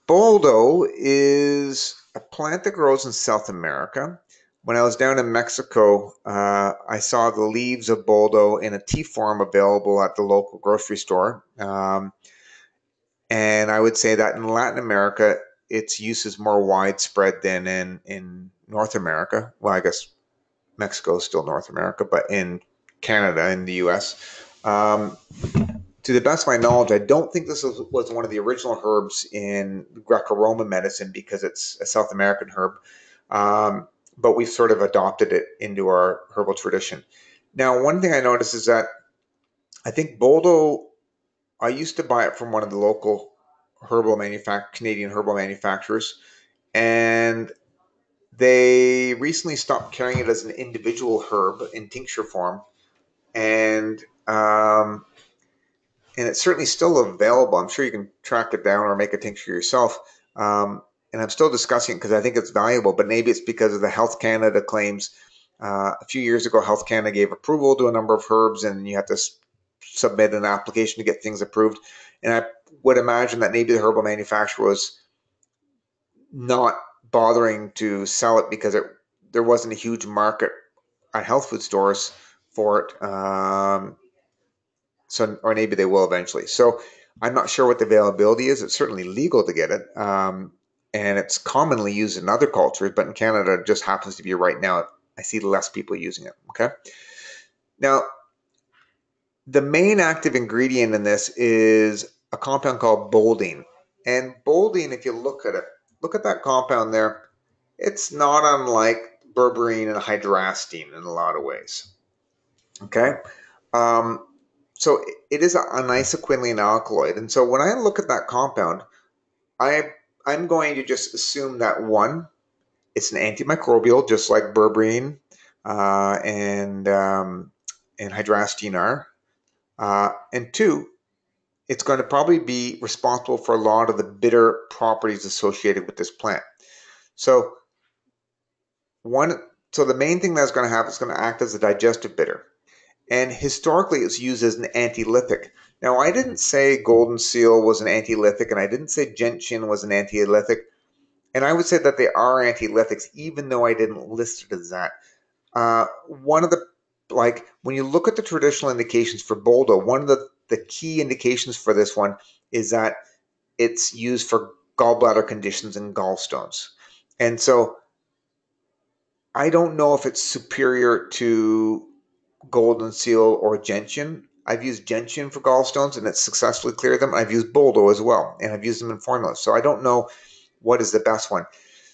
boldo is a plant that grows in South America. When I was down in Mexico, I saw the leaves of boldo in a tea form available at the local grocery store. And I would say that in Latin America, its use is more widespread than in North America. Well, I guess Mexico is still North America, but in Canada and the US. To the best of my knowledge, I don't think this was one of the original herbs in Greco-Roman medicine because it's a South American herb, but we've sort of adopted it into our herbal tradition. Now, one thing I noticed is that I think boldo, I used to buy it from one of the local Canadian herbal manufacturers, and they recently stopped carrying it as an individual herb in tincture form, and and it's certainly still available. I'm sure you can track it down or make a tincture yourself. And I'm still discussing it because I think it's valuable, but maybe it's because of the Health Canada claims. A few years ago, Health Canada gave approval to a number of herbs, and you have to submit an application to get things approved. And I would imagine that maybe the herbal manufacturer was not bothering to sell it because there wasn't a huge market at health food stores for it. So, or maybe they will eventually. So I'm not sure what the availability is. It's certainly legal to get it. And it's commonly used in other cultures, but in Canada, it just happens to be right now. I see less people using it. Okay. Now, the main active ingredient in this is a compound called boldine. And boldine, if you look at that compound there, it's not unlike berberine and hydrastine in a lot of ways. Okay. Um, so it is an isoquinoline alkaloid. And so when I look at that compound, I'm going to just assume that one, it's an antimicrobial, just like berberine and hydrastine are. And two, it's going to probably be responsible for a lot of the bitter properties associated with this plant. So one, so the main thing that's going to happen is going to act as a digestive bitter. And historically, it's used as an antilytic. Now, I didn't say golden seal was an antilytic, and I didn't say gentian was an antilytic. And I would say that they are antilytics, even though I didn't list it as that. One of the, like, when you look at the traditional indications for boldo, one of the key indications for this one is that it's used for gallbladder conditions and gallstones. And so I don't know if it's superior to golden seal or gentian. I've used gentian for gallstones and it's successfully cleared them. I've used boldo as well, and I've used them in formulas. So I don't know what is the best one.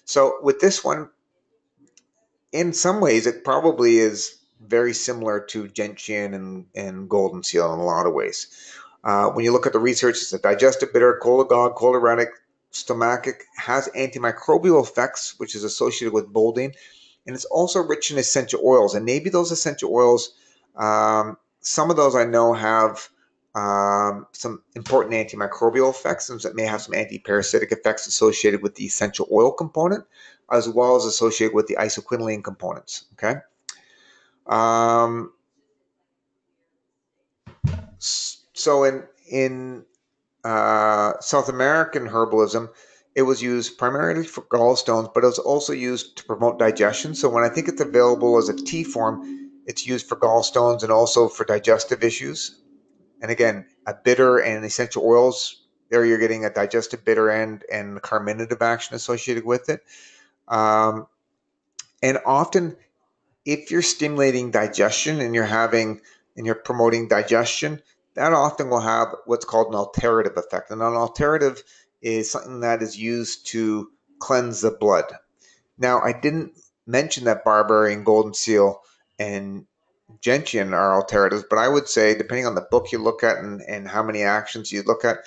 So with this one, in some ways, it probably is very similar to gentian and golden seal in a lot of ways. When you look at the research, it's a digestive bitter, cholagogue, choleratic, stomachic, has antimicrobial effects, which is associated with boldine, and it's also rich in essential oils. And maybe those essential oils, some of those I know have some important antimicrobial effects, and that may have some antiparasitic effects associated with the essential oil component, as well as associated with the isoquinoline components. Okay. Um, so in South American herbalism, it was used primarily for gallstones, but it was also used to promote digestion. So when I think it's available as a tea form, it's used for gallstones and also for digestive issues. And again, a bitter and essential oils, there you're getting a digestive bitter and the carminative action associated with it. And often, if you're stimulating digestion and you're promoting digestion, that often will have what's called an alterative effect. And an alterative is something that is used to cleanse the blood. Now, I didn't mention that barberry and golden seal and gentian are alteratives, but I would say, depending on the book you look at and how many actions you look at,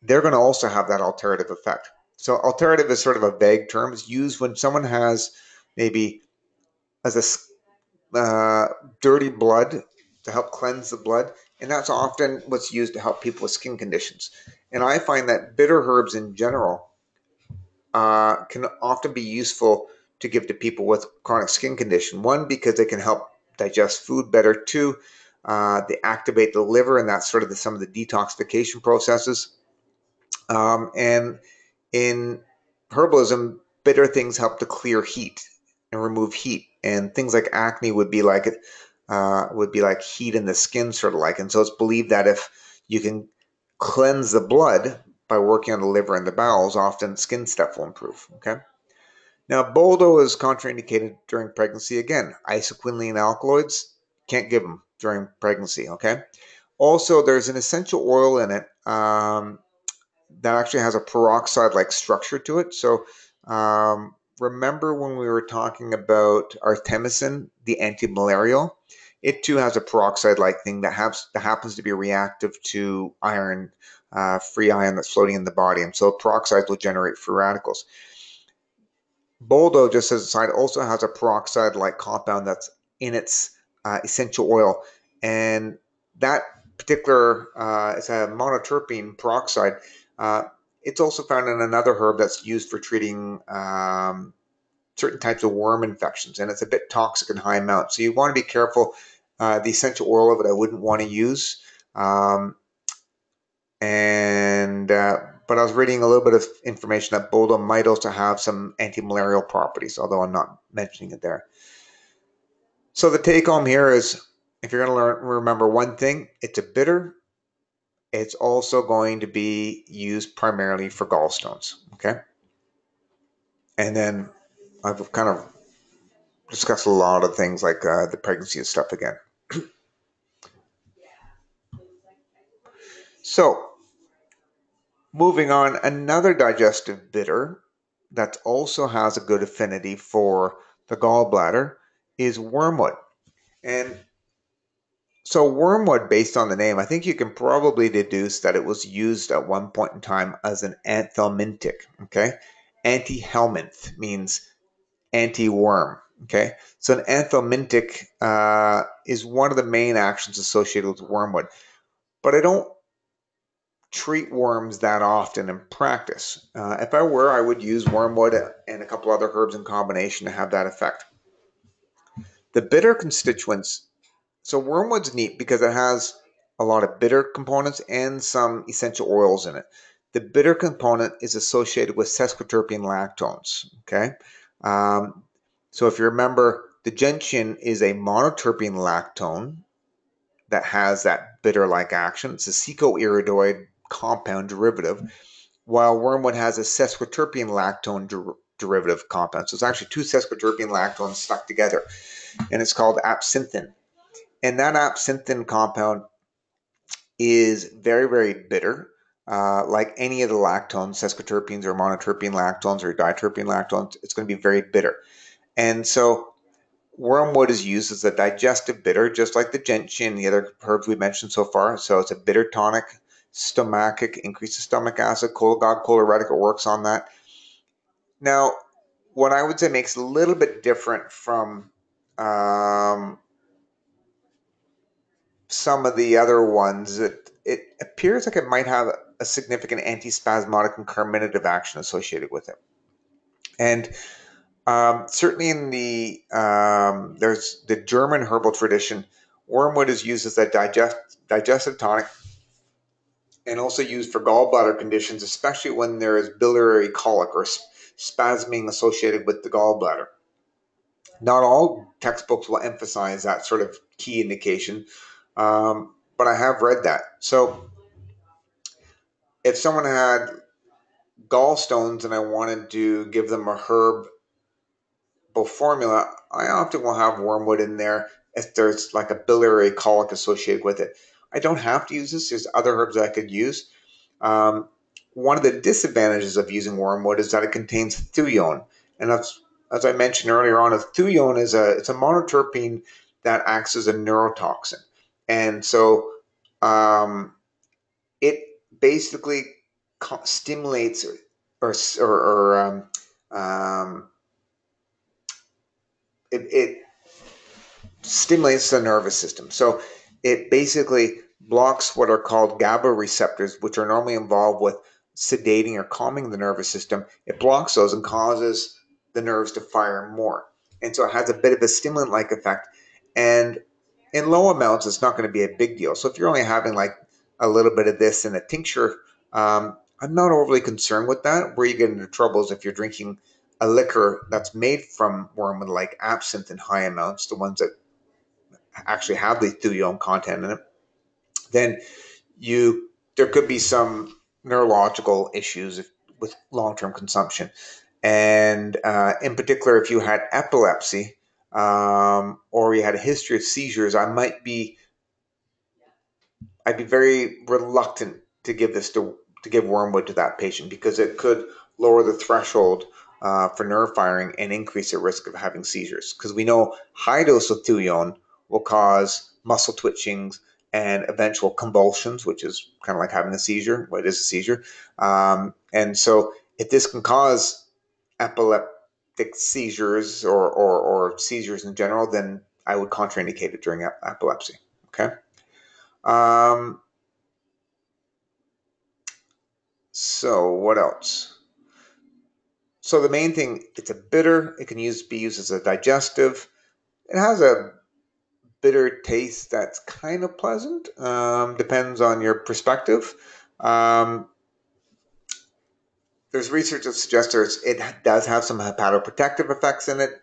they're going to also have that alterative effect. So alterative is sort of a vague term. It's used when someone has maybe as a dirty blood to help cleanse the blood, and that's often what's used to help people with skin conditions. And I find that bitter herbs in general can often be useful to give to people with chronic skin condition. One, because they can help digest food better. Two, they activate the liver, and that's sort of some of the detoxification processes. And in herbalism, bitter things help to clear heat and remove heat, and things like acne would be like heat in the skin, sort of like. And so it's believed that if you can cleanse the blood by working on the liver and the bowels, often skin stuff will improve. Okay. Now, Boldo is contraindicated during pregnancy. Again, isoquinoline alkaloids, can't give them during pregnancy. Okay. Also, there's an essential oil in it that actually has a peroxide-like structure to it. So remember when we were talking about artemisinin, the antimalarial? It too has a peroxide-like thing that happens to be reactive to iron, free iron that's floating in the body. And so peroxides will generate free radicals. Boldo, just as a side, also has a peroxide-like compound that's in its essential oil. And that particular, it's a monoterpene peroxide. It's also found in another herb that's used for treating certain types of worm infections, and it's a bit toxic in high amounts. So you want to be careful. The essential oil of it, I wouldn't want to use. But I was reading a little bit of information that Boldo might also have some antimalarial properties, although I'm not mentioning it there. So the take home here is, if you're going to remember one thing, it's a bitter. It's also going to be used primarily for gallstones, okay? And then I've kind of discussed a lot of things like the pregnancy and stuff again. So, moving on, another digestive bitter that also has a good affinity for the gallbladder is wormwood. And so wormwood, based on the name, I think you can probably deduce that it was used at one point in time as an anthelmintic, okay? Antihelminth means anti-worm, okay? So an anthelmintic is one of the main actions associated with wormwood. But I don't treat worms that often in practice. If I were, I would use wormwood and a couple other herbs in combination to have that effect. The bitter constituents, so wormwood's neat because it has a lot of bitter components and some essential oils in it. The bitter component is associated with sesquiterpene lactones, okay? So if you remember, the gentian is a monoterpene lactone that has that bitter-like action. It's a secoiridoid compound derivative, while wormwood has a sesquiterpene lactone derivative compound. So it's actually two sesquiterpene lactones stuck together, and it's called absinthin. And that absinthin compound is very, very bitter. Like any of the lactones, sesquiterpenes or monoterpene lactones or diterpene lactones, it's going to be very bitter. And so wormwood is used as a digestive bitter, just like the gentian and the other herbs we mentioned so far. So it's a bitter tonic, stomachic, increases stomach acid, cholagogue, choleretic, it works on that. Now, what I would say makes a little bit different from some of the other ones, it appears like it might have a significant antispasmodic and carminative action associated with it. And certainly in there's the German herbal tradition, wormwood is used as a digestive tonic and also used for gallbladder conditions, especially when there is biliary colic or spasming associated with the gallbladder. Not all textbooks will emphasize that sort of key indication, but I have read that. So if someone had gallstones and I wanted to give them a herbal formula, I often will have wormwood in there if there's like a biliary colic associated with it. I don't have to use this. There's other herbs that I could use. One of the disadvantages of using wormwood is that it contains thuone, and as I mentioned earlier on, a thuone is it's a monoterpene that acts as a neurotoxin, and so it basically stimulates or it stimulates the nervous system. So it basically blocks what are called GABA receptors, which are normally involved with sedating or calming the nervous system. It blocks those and causes the nerves to fire more. And so it has a bit of a stimulant-like effect. And in low amounts, it's not going to be a big deal. So if you're only having like a little bit of this in a tincture, I'm not overly concerned with that. Where you get into trouble is if you're drinking a liquor that's made from wormwood, like absinthe in high amounts, the ones that actually have the thulium content in it, then there could be some neurological issues with long-term consumption. And in particular, if you had epilepsy or you had a history of seizures, I'd be very reluctant to give wormwood to that patient because it could lower the threshold for nerve firing and increase the risk of having seizures. Because we know high dose of thulium will cause muscle twitchings and eventual convulsions, which is kind of like having a seizure. Well, it is a seizure. And so if this can cause epileptic seizures or seizures in general, then I would contraindicate it during epilepsy. Okay. So what else? So the main thing, it's a bitter. It can be used as a digestive. It has a bitter taste that's kind of pleasant. Depends on your perspective. There's research that suggests it does have some hepatoprotective effects in it.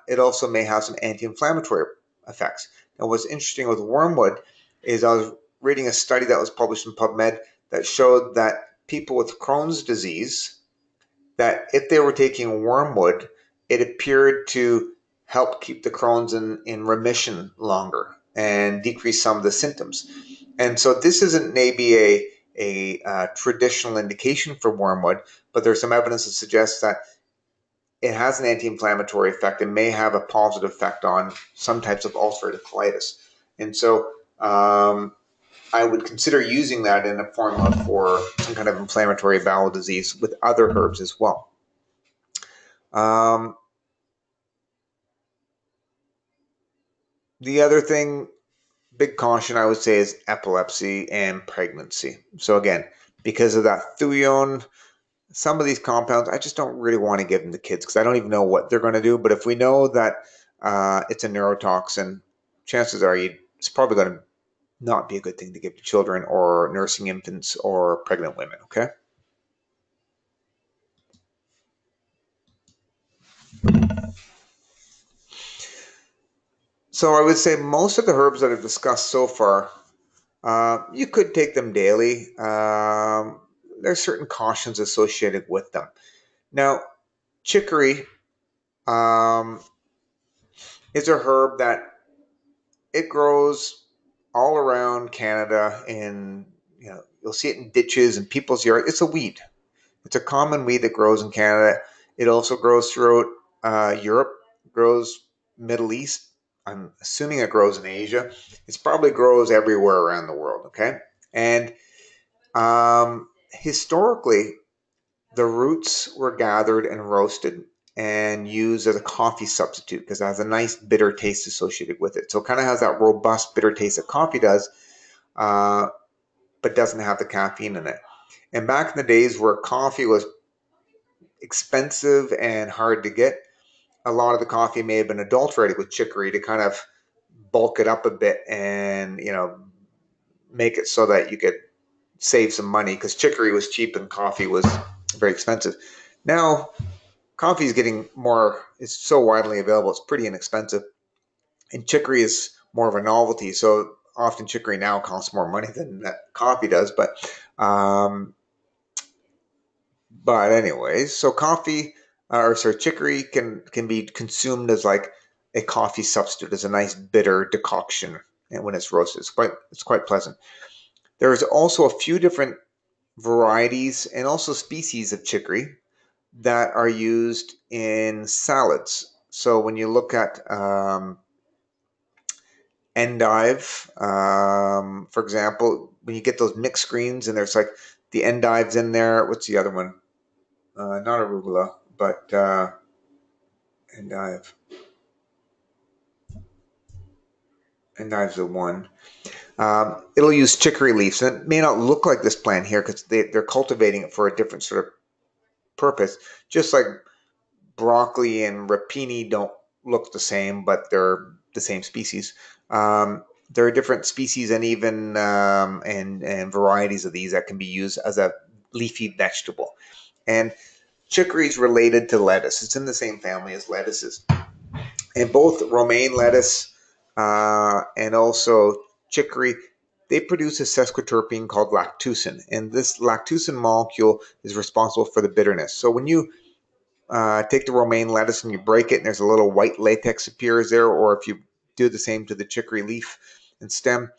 It also may have some anti-inflammatory effects. Now, what's interesting with wormwood is I was reading a study that was published in PubMed that showed that people with Crohn's disease, that if they were taking wormwood, it appeared to help keep the Crohn's in remission longer and decrease some of the symptoms. And so this isn't maybe a traditional indication for wormwood, but there's some evidence that suggests that it has an anti-inflammatory effect and may have a positive effect on some types of ulcerative colitis. And so I would consider using that in a formula for some kind of inflammatory bowel disease with other herbs as well. The other thing, big caution, I would say, is epilepsy and pregnancy. So again, because of that thulium, some of these compounds, I just don't really want to give them to kids because I don't even know what they're going to do. But if we know that it's a neurotoxin, chances are it's probably going to not be a good thing to give to children or nursing infants or pregnant women, okay? So I would say most of the herbs that I've discussed so far, you could take them daily. There's certain cautions associated with them. Now, chicory is a herb that it grows all around Canada, and you'll see it in ditches and people's yards. It's a weed. It's a common weed that grows in Canada. It also grows throughout Europe, grows Middle East. I'm assuming it grows in Asia. It probably grows everywhere around the world. Okay, and historically, the roots were gathered and roasted and used as a coffee substitute because it has a nice bitter taste associated with it. So it kind of has that robust bitter taste that coffee does, uh, but doesn't have the caffeine in it. And back in the days where coffee was expensive and hard to get, a lot of the coffee may have been adulterated with chicory to kind of bulk it up a bit and make it so that you could save some money because chicory was cheap and coffee was very expensive. Now coffee is getting more, it's so widely available, it's pretty inexpensive. And chicory is more of a novelty. So often chicory now costs more money than that coffee does. But anyways, so chicory can be consumed as like a coffee substitute, as a nice bitter decoction. And when it's roasted, it's quite pleasant. There's also a few different varieties and also species of chicory that are used in salads. So when you look at endive, for example, when you get those mixed greens and there's like the endives in there. What's the other one? Not arugula, but endive. Endive's the one. It'll use chicory leaves, and it may not look like this plant here because they're cultivating it for a different sort of purpose. Just like broccoli and rapini don't look the same, but they're the same species. There are different species and even and varieties of these that can be used as a leafy vegetable. And chicory is related to lettuce. It's in the same family as lettuces. And both romaine lettuce and also chicory, they produce a sesquiterpene called lactucin. And this lactucin molecule is responsible for the bitterness. So when you take the romaine lettuce and you break it and there's a little white latex appears there, or if you do the same to the chicory leaf and stem,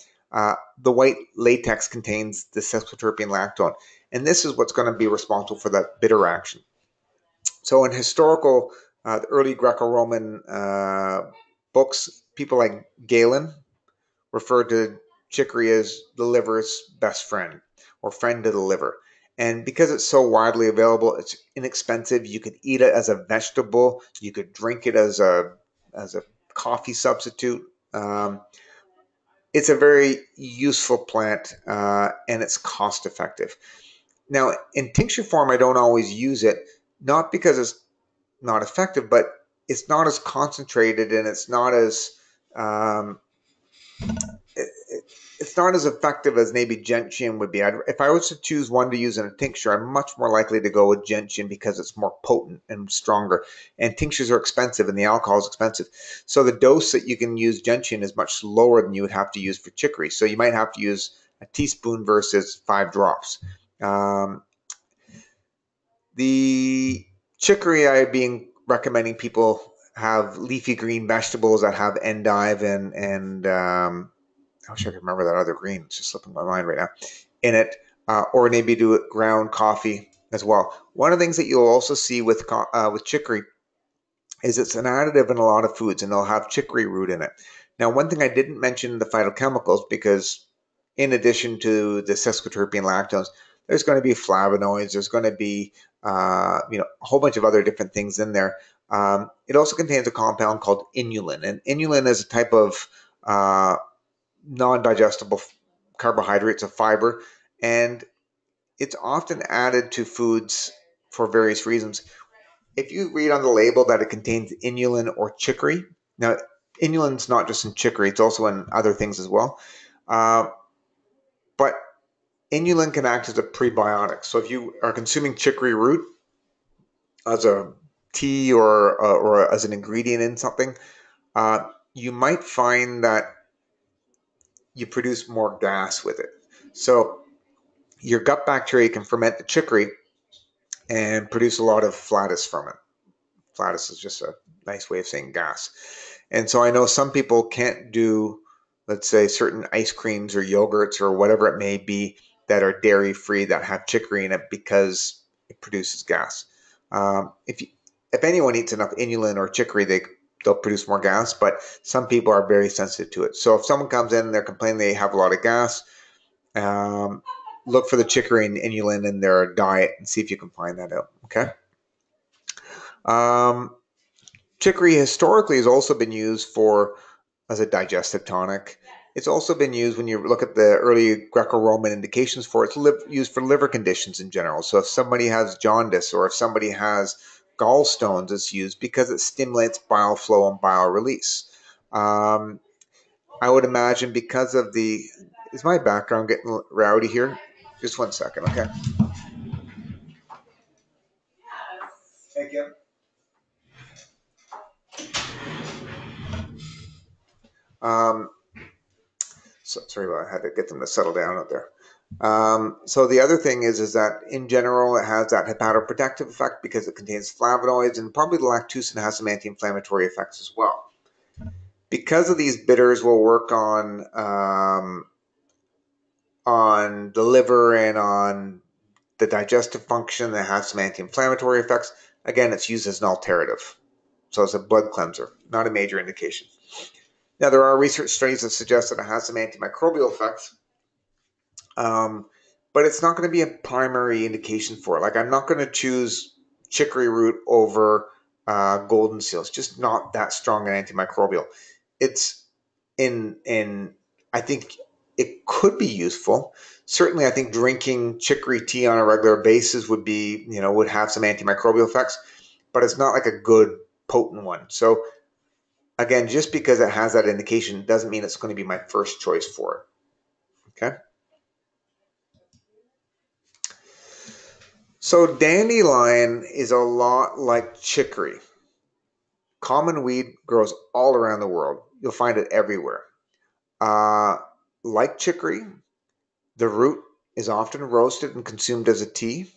the white latex contains the sesquiterpene lactone. And this is what's going to be responsible for that bitter action. So in historical, the early Greco-Roman books, people like Galen referred to chicory as the liver's best friend or friend to the liver. And because it's so widely available, it's inexpensive. You could eat it as a vegetable. You could drink it as a coffee substitute. It's a very useful plant and it's cost effective. Now, in tincture form, I don't always use it, not because it's not effective, but it's not as concentrated and it's not as um, it's not as effective as maybe gentian would be. If I was to choose one to use in a tincture, I'm much more likely to go with gentian because it's more potent and stronger. And tinctures are expensive and the alcohol is expensive. So the dose that you can use gentian is much lower than you would have to use for chicory. So you might have to use a teaspoon versus 5 drops. The chicory I've been recommending people have leafy green vegetables that have endive and I wish I could remember that other green. It's just slipping my mind right now. In it, or maybe do it ground coffee as well. One of the things that you'll also see with chicory is it's an additive in a lot of foods, and they'll have chicory root in it. Now, one thing I didn't mention the phytochemicals because, in addition to the sesquiterpene lactones, there's going to be flavonoids. There's going to be a whole bunch of other different things in there. It also contains a compound called inulin, and inulin is a type of non-digestible carbohydrates of fiber, and it's often added to foods for various reasons. If you read on the label that it contains inulin or chicory, now inulin's not just in chicory, it's also in other things as well. But inulin can act as a prebiotic. So if you are consuming chicory root as a tea or as an ingredient in something, you might find that you produce more gas with it. So your gut bacteria can ferment the chicory and produce a lot of flatus from it. Flatus is just a nice way of saying gas. And so I know some people can't do, let's say, certain ice creams or yogurts or whatever it may be that are dairy free that have chicory in it because it produces gas. If anyone eats enough inulin or chicory, they'll produce more gas, but some people are very sensitive to it. So if someone comes in and they're complaining they have a lot of gas, look for the chicory and inulin in their diet and see if you can find that out. Okay. Chicory historically has also been used as a digestive tonic. It's also been used when you look at the early Greco-Roman indications for it. It's used for liver conditions in general. So if somebody has jaundice or if somebody has gallstones, it's used because it stimulates bile flow and bile release. I would imagine because of is my background getting rowdy here? Just 1 second, okay? Thank you. So sorry about I had to get them to settle down out there. So the other thing is that in general it has that hepatoprotective effect because it contains flavonoids, and probably the lactucin has some anti-inflammatory effects as well. Because of these bitters will work on the liver and on the digestive function that has some anti-inflammatory effects. Again, it's used as an alterative. So it's a blood cleanser, not a major indication. Now, there are research studies that suggest that it has some antimicrobial effects, but it's not going to be a primary indication for it. Like, I'm not going to choose chicory root over golden seal. It's just not that strong an antimicrobial. It's I think it could be useful. Certainly, I think drinking chicory tea on a regular basis would be, would have some antimicrobial effects, but it's not like a good potent one. So again, just because it has that indication doesn't mean it's going to be my first choice for it. Okay. So dandelion is a lot like chicory. Common weed grows all around the world. You'll find it everywhere. Uh, like chicory, the root is often roasted and consumed as a tea.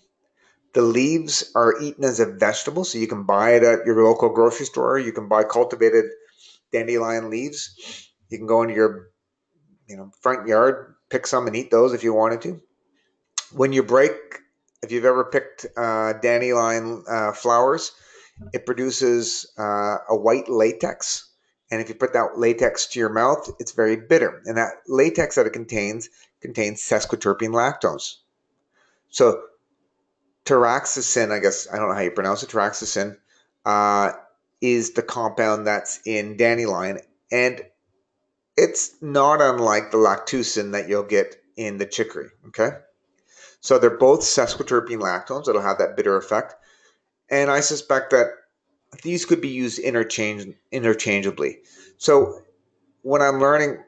The leaves are eaten as a vegetable, so you can buy it at your local grocery store. You can buy cultivated dandelion leaves. You can go into your front yard, pick some and eat those if you wanted to. When you break, if you've ever picked dandelion flowers, it produces a white latex. And if you put that latex to your mouth, it's very bitter. And that latex that it contains sesquiterpene lactose. So taraxacin, I guess, I don't know how you pronounce it, taraxacin, is the compound that's in dandelion. And it's not unlike the lactucin that you'll get in the chicory, okay? So they're both sesquiterpene lactones that'll have that bitter effect. And I suspect that these could be used interchangeably. So when I'm learning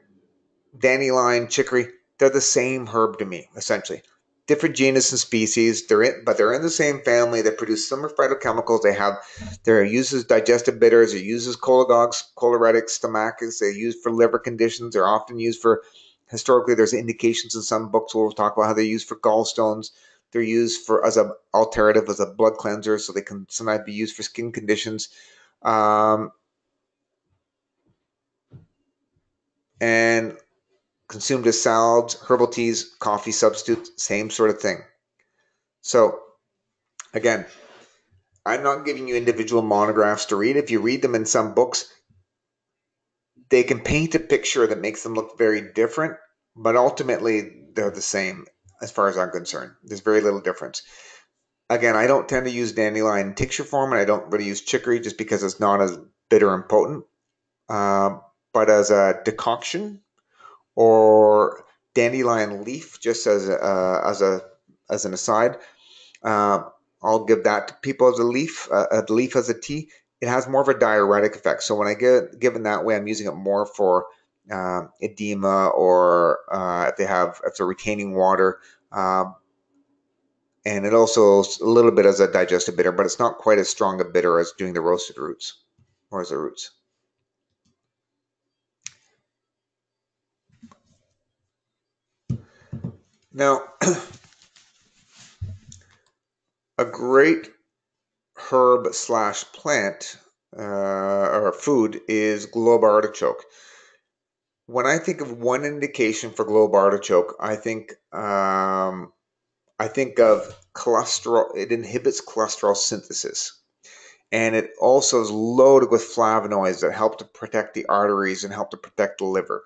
dandelion, chicory, they're the same herb to me, essentially. Different genus and species, but they're in the same family. They produce similar phytochemicals. They're used as digestive bitters. They're used as cholagogues, choleretics, stomachus. They're used for liver conditions. They're often used for, historically, there's indications in some books where we'll talk about how they're used for gallstones. They're used as an alternative, as a blood cleanser, so they can sometimes be used for skin conditions. And consumed as salads, herbal teas, coffee substitutes, same sort of thing. So again, I'm not giving you individual monographs to read. If you read them in some books, they can paint a picture that makes them look very different, but ultimately they're the same as far as I'm concerned. There's very little difference. Again, I don't tend to use dandelion in tincture form, and I don't really use chicory just because it's not as bitter and potent. But as a decoction, or dandelion leaf, just as an aside. I'll give that to people as a leaf as a tea. It has more of a diuretic effect. So when I given that way, I'm using it more for edema, or if they're retaining water. And it also a little bit as a digestive bitter, but it's not quite as strong a bitter as doing the roasted roots or as the roots. Now, a great herb slash plant or food is globe artichoke. When I think of one indication for globe artichoke, I think of cholesterol. It inhibits cholesterol synthesis, and it also is loaded with flavonoids that help to protect the arteries and help to protect the liver.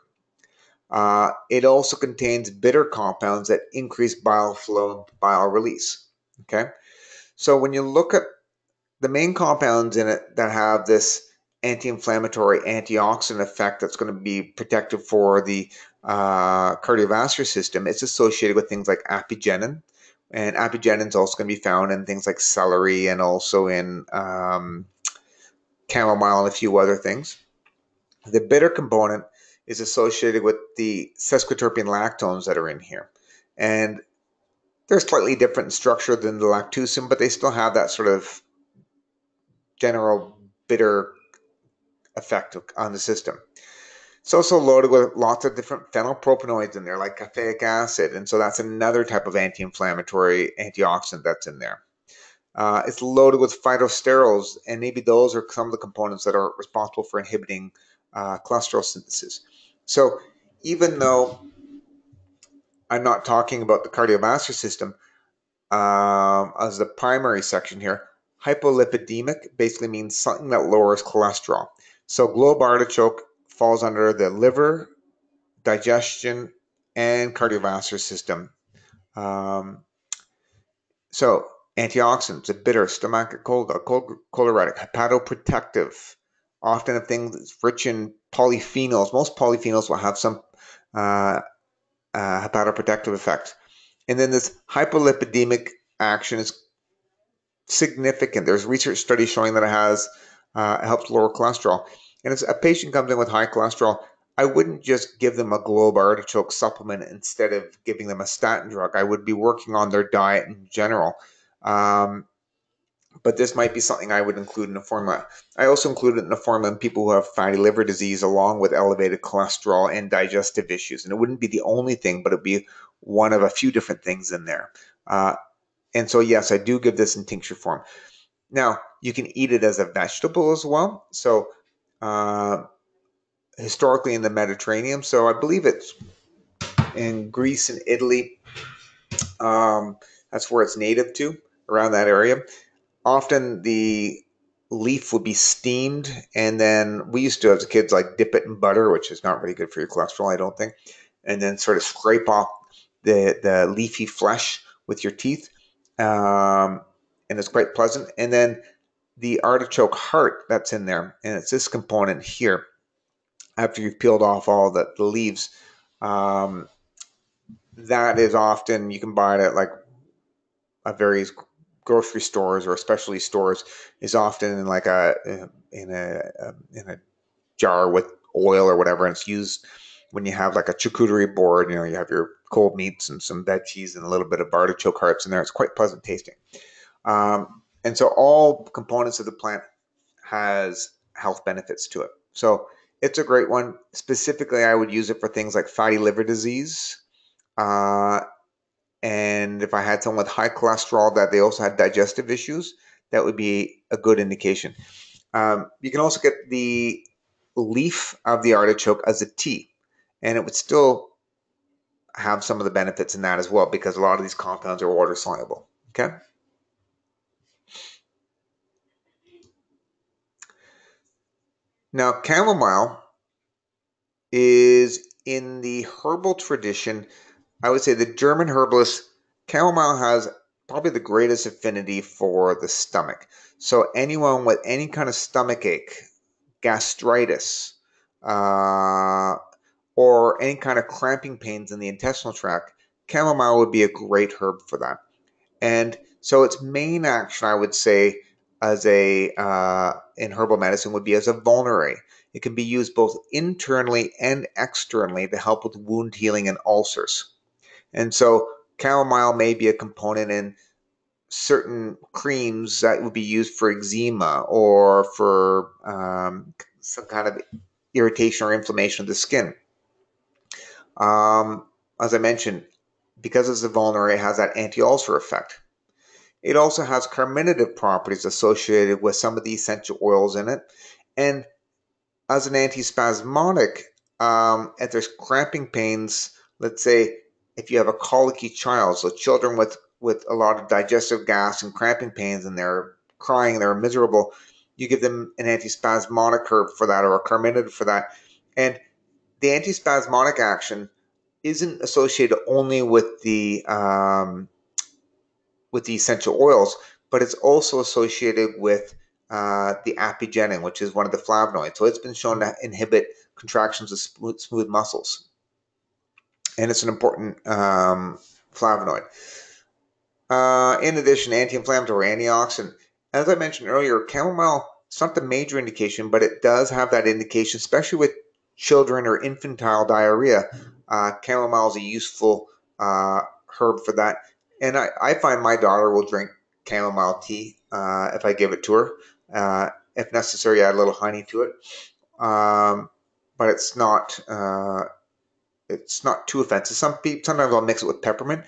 It also contains bitter compounds that increase bile flow and bile release. Okay, so when you look at the main compounds in it that have this anti-inflammatory, antioxidant effect that's going to be protective for the cardiovascular system, it's associated with things like apigenin. And apigenin is also going to be found in things like celery and also in chamomile and a few other things. The bitter component is associated with the sesquiterpene lactones that are in here. And they're slightly different in structure than the lactucin, but they still have that sort of general bitter effect on the system. It's also loaded with lots of different phenylpropanoids in there, like caffeic acid, and so that's another type of anti-inflammatory antioxidant that's in there. It's loaded with phytosterols, and maybe those are some of the components that are responsible for inhibiting cholesterol synthesis. So even though I'm not talking about the cardiovascular system as the primary section here, hypolipidemic basically means something that lowers cholesterol. So globe artichoke falls under the liver, digestion, and cardiovascular system. So antioxidants, a bitter, stomachic, choleretic, hepatoprotective, often of things rich in polyphenols. Most polyphenols will have some hepatoprotective effect. And then this hypolipidemic action is significant. There's research studies showing that it helps lower cholesterol. And if a patient comes in with high cholesterol, I wouldn't just give them a globe artichoke supplement instead of giving them a statin drug. I would be working on their diet in general. But this might be something I would include in the formula. I also include it in the formula in people who have fatty liver disease along with elevated cholesterol and digestive issues. And it wouldn't be the only thing, but it'd be one of a few different things in there. And so, yes, I do give this in tincture form. Now, you can eat it as a vegetable as well. So, historically in the Mediterranean, so I believe it's in Greece and Italy. That's where it's native to, around that area. Often the leaf would be steamed, and then we used to, as kids, like dip it in butter, which is not really good for your cholesterol, I don't think, and then sort of scrape off the leafy flesh with your teeth, and it's quite pleasant. And then the artichoke heart that's in there, and it's this component here. After you've peeled off all the leaves, that is often, you can buy it at like a various grocery stores or specialty stores, is often in like in a jar with oil or whatever, and it's used when you have like a charcuterie board. You know, you have your cold meats and some veggies and a little bit of artichoke hearts in there. It's quite pleasant tasting. And so all components of the plant has health benefits to it. So it's a great one. Specifically, I would use it for things like fatty liver disease. And if I had someone with high cholesterol that they also had digestive issues, that would be a good indication. You can also get the leaf of the artichoke as a tea, and it would still have some of the benefits in that as well, because a lot of these compounds are water soluble. Okay. Now, chamomile is in the herbal tradition. I would say the German herbalist, chamomile has probably the greatest affinity for the stomach. So anyone with any kind of stomach ache, gastritis, or any kind of cramping pains in the intestinal tract, chamomile would be a great herb for that. And so its main action, I would say, as in herbal medicine, would be as a vulnerary. It can be used both internally and externally to help with wound healing and ulcers. And so chamomile may be a component in certain creams that would be used for eczema or for some kind of irritation or inflammation of the skin. As I mentioned, because it's a vulnerary, it has that anti-ulcer effect. It also has carminative properties associated with some of the essential oils in it. And as an antispasmodic, if there's cramping pains, let's say if you have a colicky child, so children with a lot of digestive gas and cramping pains and they're crying, they're miserable, you give them an antispasmodic herb for that or a carminative for that. And the antispasmodic action isn't associated only with the essential oils, but it's also associated with the apigenin, which is one of the flavonoids. So it's been shown to inhibit contractions of smooth muscles, and it's an important flavonoid. In addition, anti-inflammatory, antioxidant. As I mentioned earlier, chamomile, it's not the major indication, but it does have that indication, especially with children or infantile diarrhea. Chamomile is a useful herb for that. And I find my daughter will drink chamomile tea if I give it to her. If necessary, add a little honey to it. But it's not too offensive. Sometimes I'll mix it with peppermint.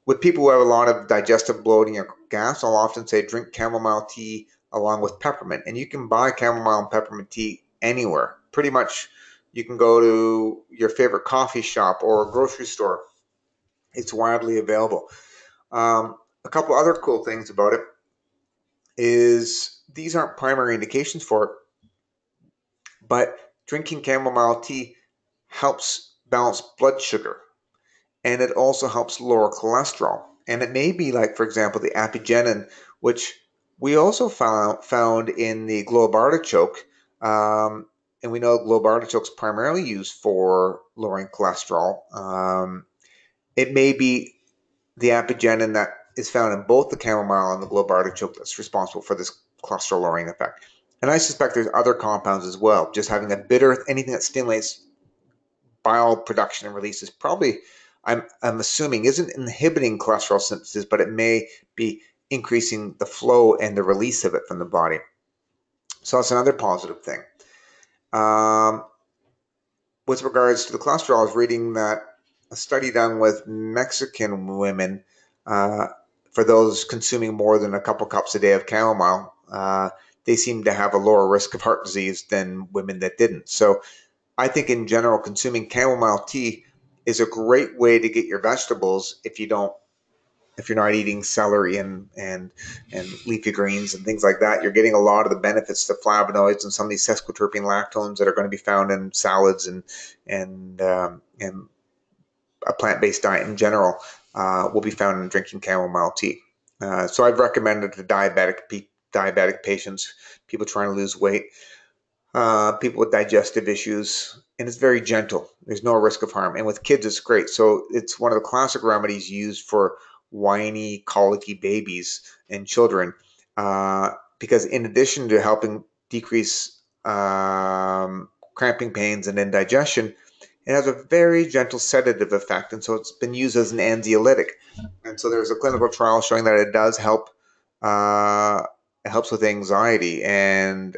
With people who have a lot of digestive bloating or gas, I'll often say drink chamomile tea along with peppermint. And you can buy chamomile and peppermint tea anywhere. Pretty much you can go to your favorite coffee shop or a grocery store. It's widely available. A couple other cool things about it is these aren't primary indications for it, but drinking chamomile tea helps balance blood sugar, and it also helps lower cholesterol. And it may be like, for example, the apigenin, which we also found in the globe artichoke. And we know globe artichoke is primarily used for lowering cholesterol. it may be the apigenin that is found in both the chamomile and the globe artichoke that's responsible for this cholesterol lowering effect. And I suspect there's other compounds as well. Just having a bitter, anything that stimulates bile production and release is probably, I'm assuming, isn't inhibiting cholesterol synthesis, but it may be increasing the flow and the release of it from the body. So that's another positive thing. With regards to the cholesterol, I was reading that a study done with Mexican women, for those consuming more than a couple cups a day of chamomile, they seem to have a lower risk of heart disease than women that didn't. So I think in general, consuming chamomile tea is a great way to get your vegetables if you're not eating celery and leafy greens and things like that. You're getting a lot of the benefits, the flavonoids and some of these sesquiterpene lactones that are going to be found in salads and a plant-based diet in general will be found in drinking chamomile tea. So I've recommended to diabetic patients, people trying to lose weight, people with digestive issues, and it's very gentle. There's no risk of harm. And with kids, it's great. So it's one of the classic remedies used for whiny, colicky babies and children, because in addition to helping decrease cramping pains and indigestion, it has a very gentle sedative effect. And so it's been used as an anxiolytic. And so there's a clinical trial showing that it does help. It helps with anxiety and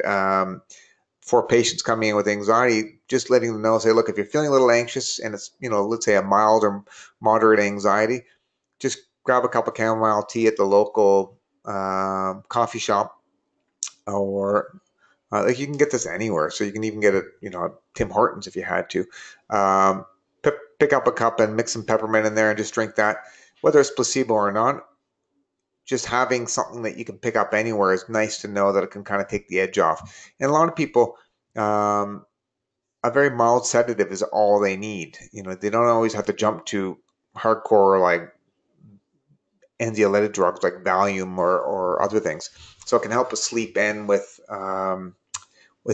for patients coming in with anxiety, just letting them know, say, look, if you're feeling a little anxious and it's, let's say a mild or moderate anxiety, just grab a cup of chamomile tea at the local coffee shop, or like you can get this anywhere. So you can even get it, at Tim Hortons if you had to. Pick up a cup and mix some peppermint in there and just drink that, whether it's placebo or not. Just having something that you can pick up anywhere is nice to know that it can kind of take the edge off. And a lot of people, a very mild sedative is all they need. They don't always have to jump to hardcore like anxiolytic drugs like Valium or other things. So it can help with sleep and with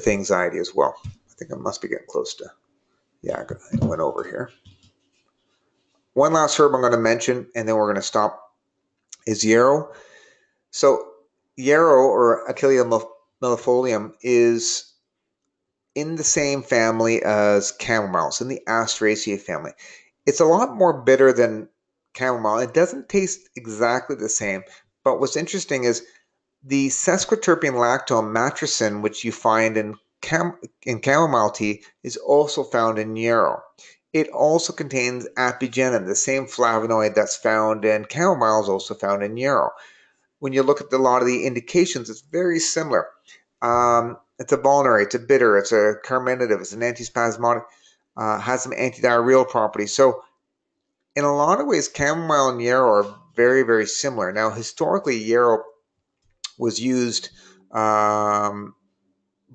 anxiety as well. I think I must be getting close to, yeah, I went over here. One last herb I'm going to mention, and then we're going to stop, is yarrow. So yarrow, or Achillea millefolium, is in the same family as chamomile. It's in the Asteraceae family. It's a lot more bitter than chamomile. It doesn't taste exactly the same, but what's interesting is the sesquiterpene lactone matricin, which you find in chamomile tea, is also found in yarrow. It also contains apigenin, the same flavonoid that's found in chamomile is also found in yarrow. When you look at a lot of the indications, it's very similar. It's a vulnerary, it's a bitter, it's a carminative, it's an antispasmodic, has some antidiarrheal properties. So in a lot of ways, chamomile and yarrow are very, very similar. Now, historically, yarrow was used by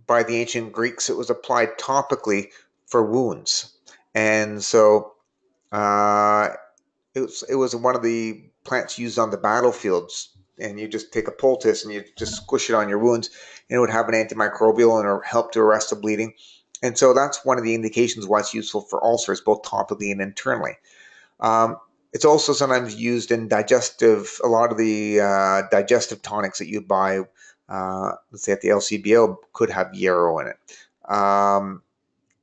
the ancient Greeks. It was applied topically for wounds. And so it was one of the plants used on the battlefields. And you just take a poultice and you just squish it on your wounds, and it would have an antimicrobial and help to arrest the bleeding. And so that's one of the indications why it's useful for ulcers, both topically and internally. It's also sometimes used in a lot of the digestive tonics that you buy, let's say at the LCBO, could have yarrow in it.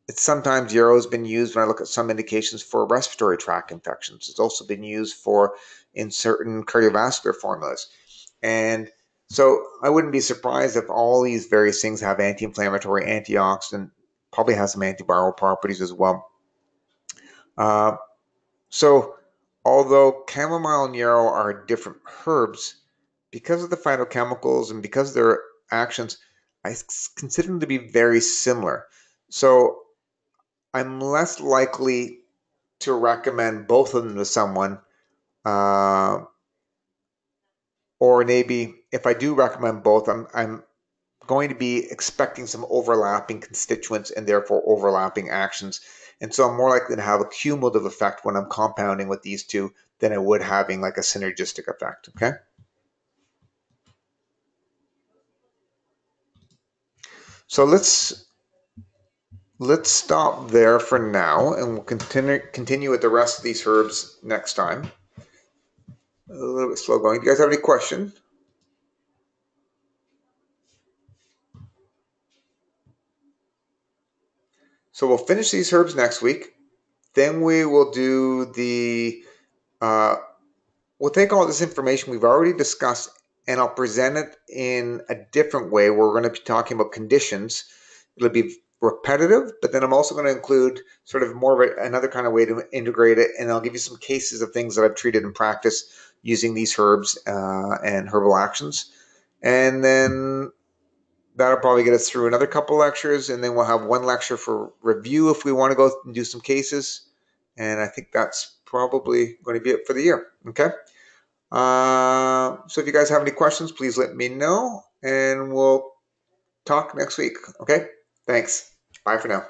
It's sometimes yarrow has been used when I look at some indications for respiratory tract infections. It's also been used in certain cardiovascular formulas. And so I wouldn't be surprised if all these various things have anti-inflammatory, antioxidant, probably has some antiviral properties as well. So although chamomile and yarrow are different herbs, because of the phytochemicals and because of their actions, I consider them to be very similar. So I'm less likely to recommend both of them to someone, or maybe if I do recommend both, I'm going to be expecting some overlapping constituents and therefore overlapping actions. And so I'm more likely to have a cumulative effect when I'm compounding with these two than I would having like a synergistic effect, okay? So let's let's stop there for now, and we'll continue with the rest of these herbs next time. A little bit slow going. Do you guys have any questions? So we'll finish these herbs next week. Then we will do the, we'll take all this information we've already discussed and I'll present it in a different way. We're going to be talking about conditions. It'll be repetitive, but then I'm also going to include sort of more of another kind of way to integrate it. And I'll give you some cases of things that I've treated in practice using these herbs and herbal actions. And then that'll probably get us through another couple lectures, and then we'll have one lecture for review if we want to go and do some cases. And I think that's probably going to be it for the year. Okay. So if you guys have any questions, please let me know, and we'll talk next week. Okay. Thanks. Bye for now.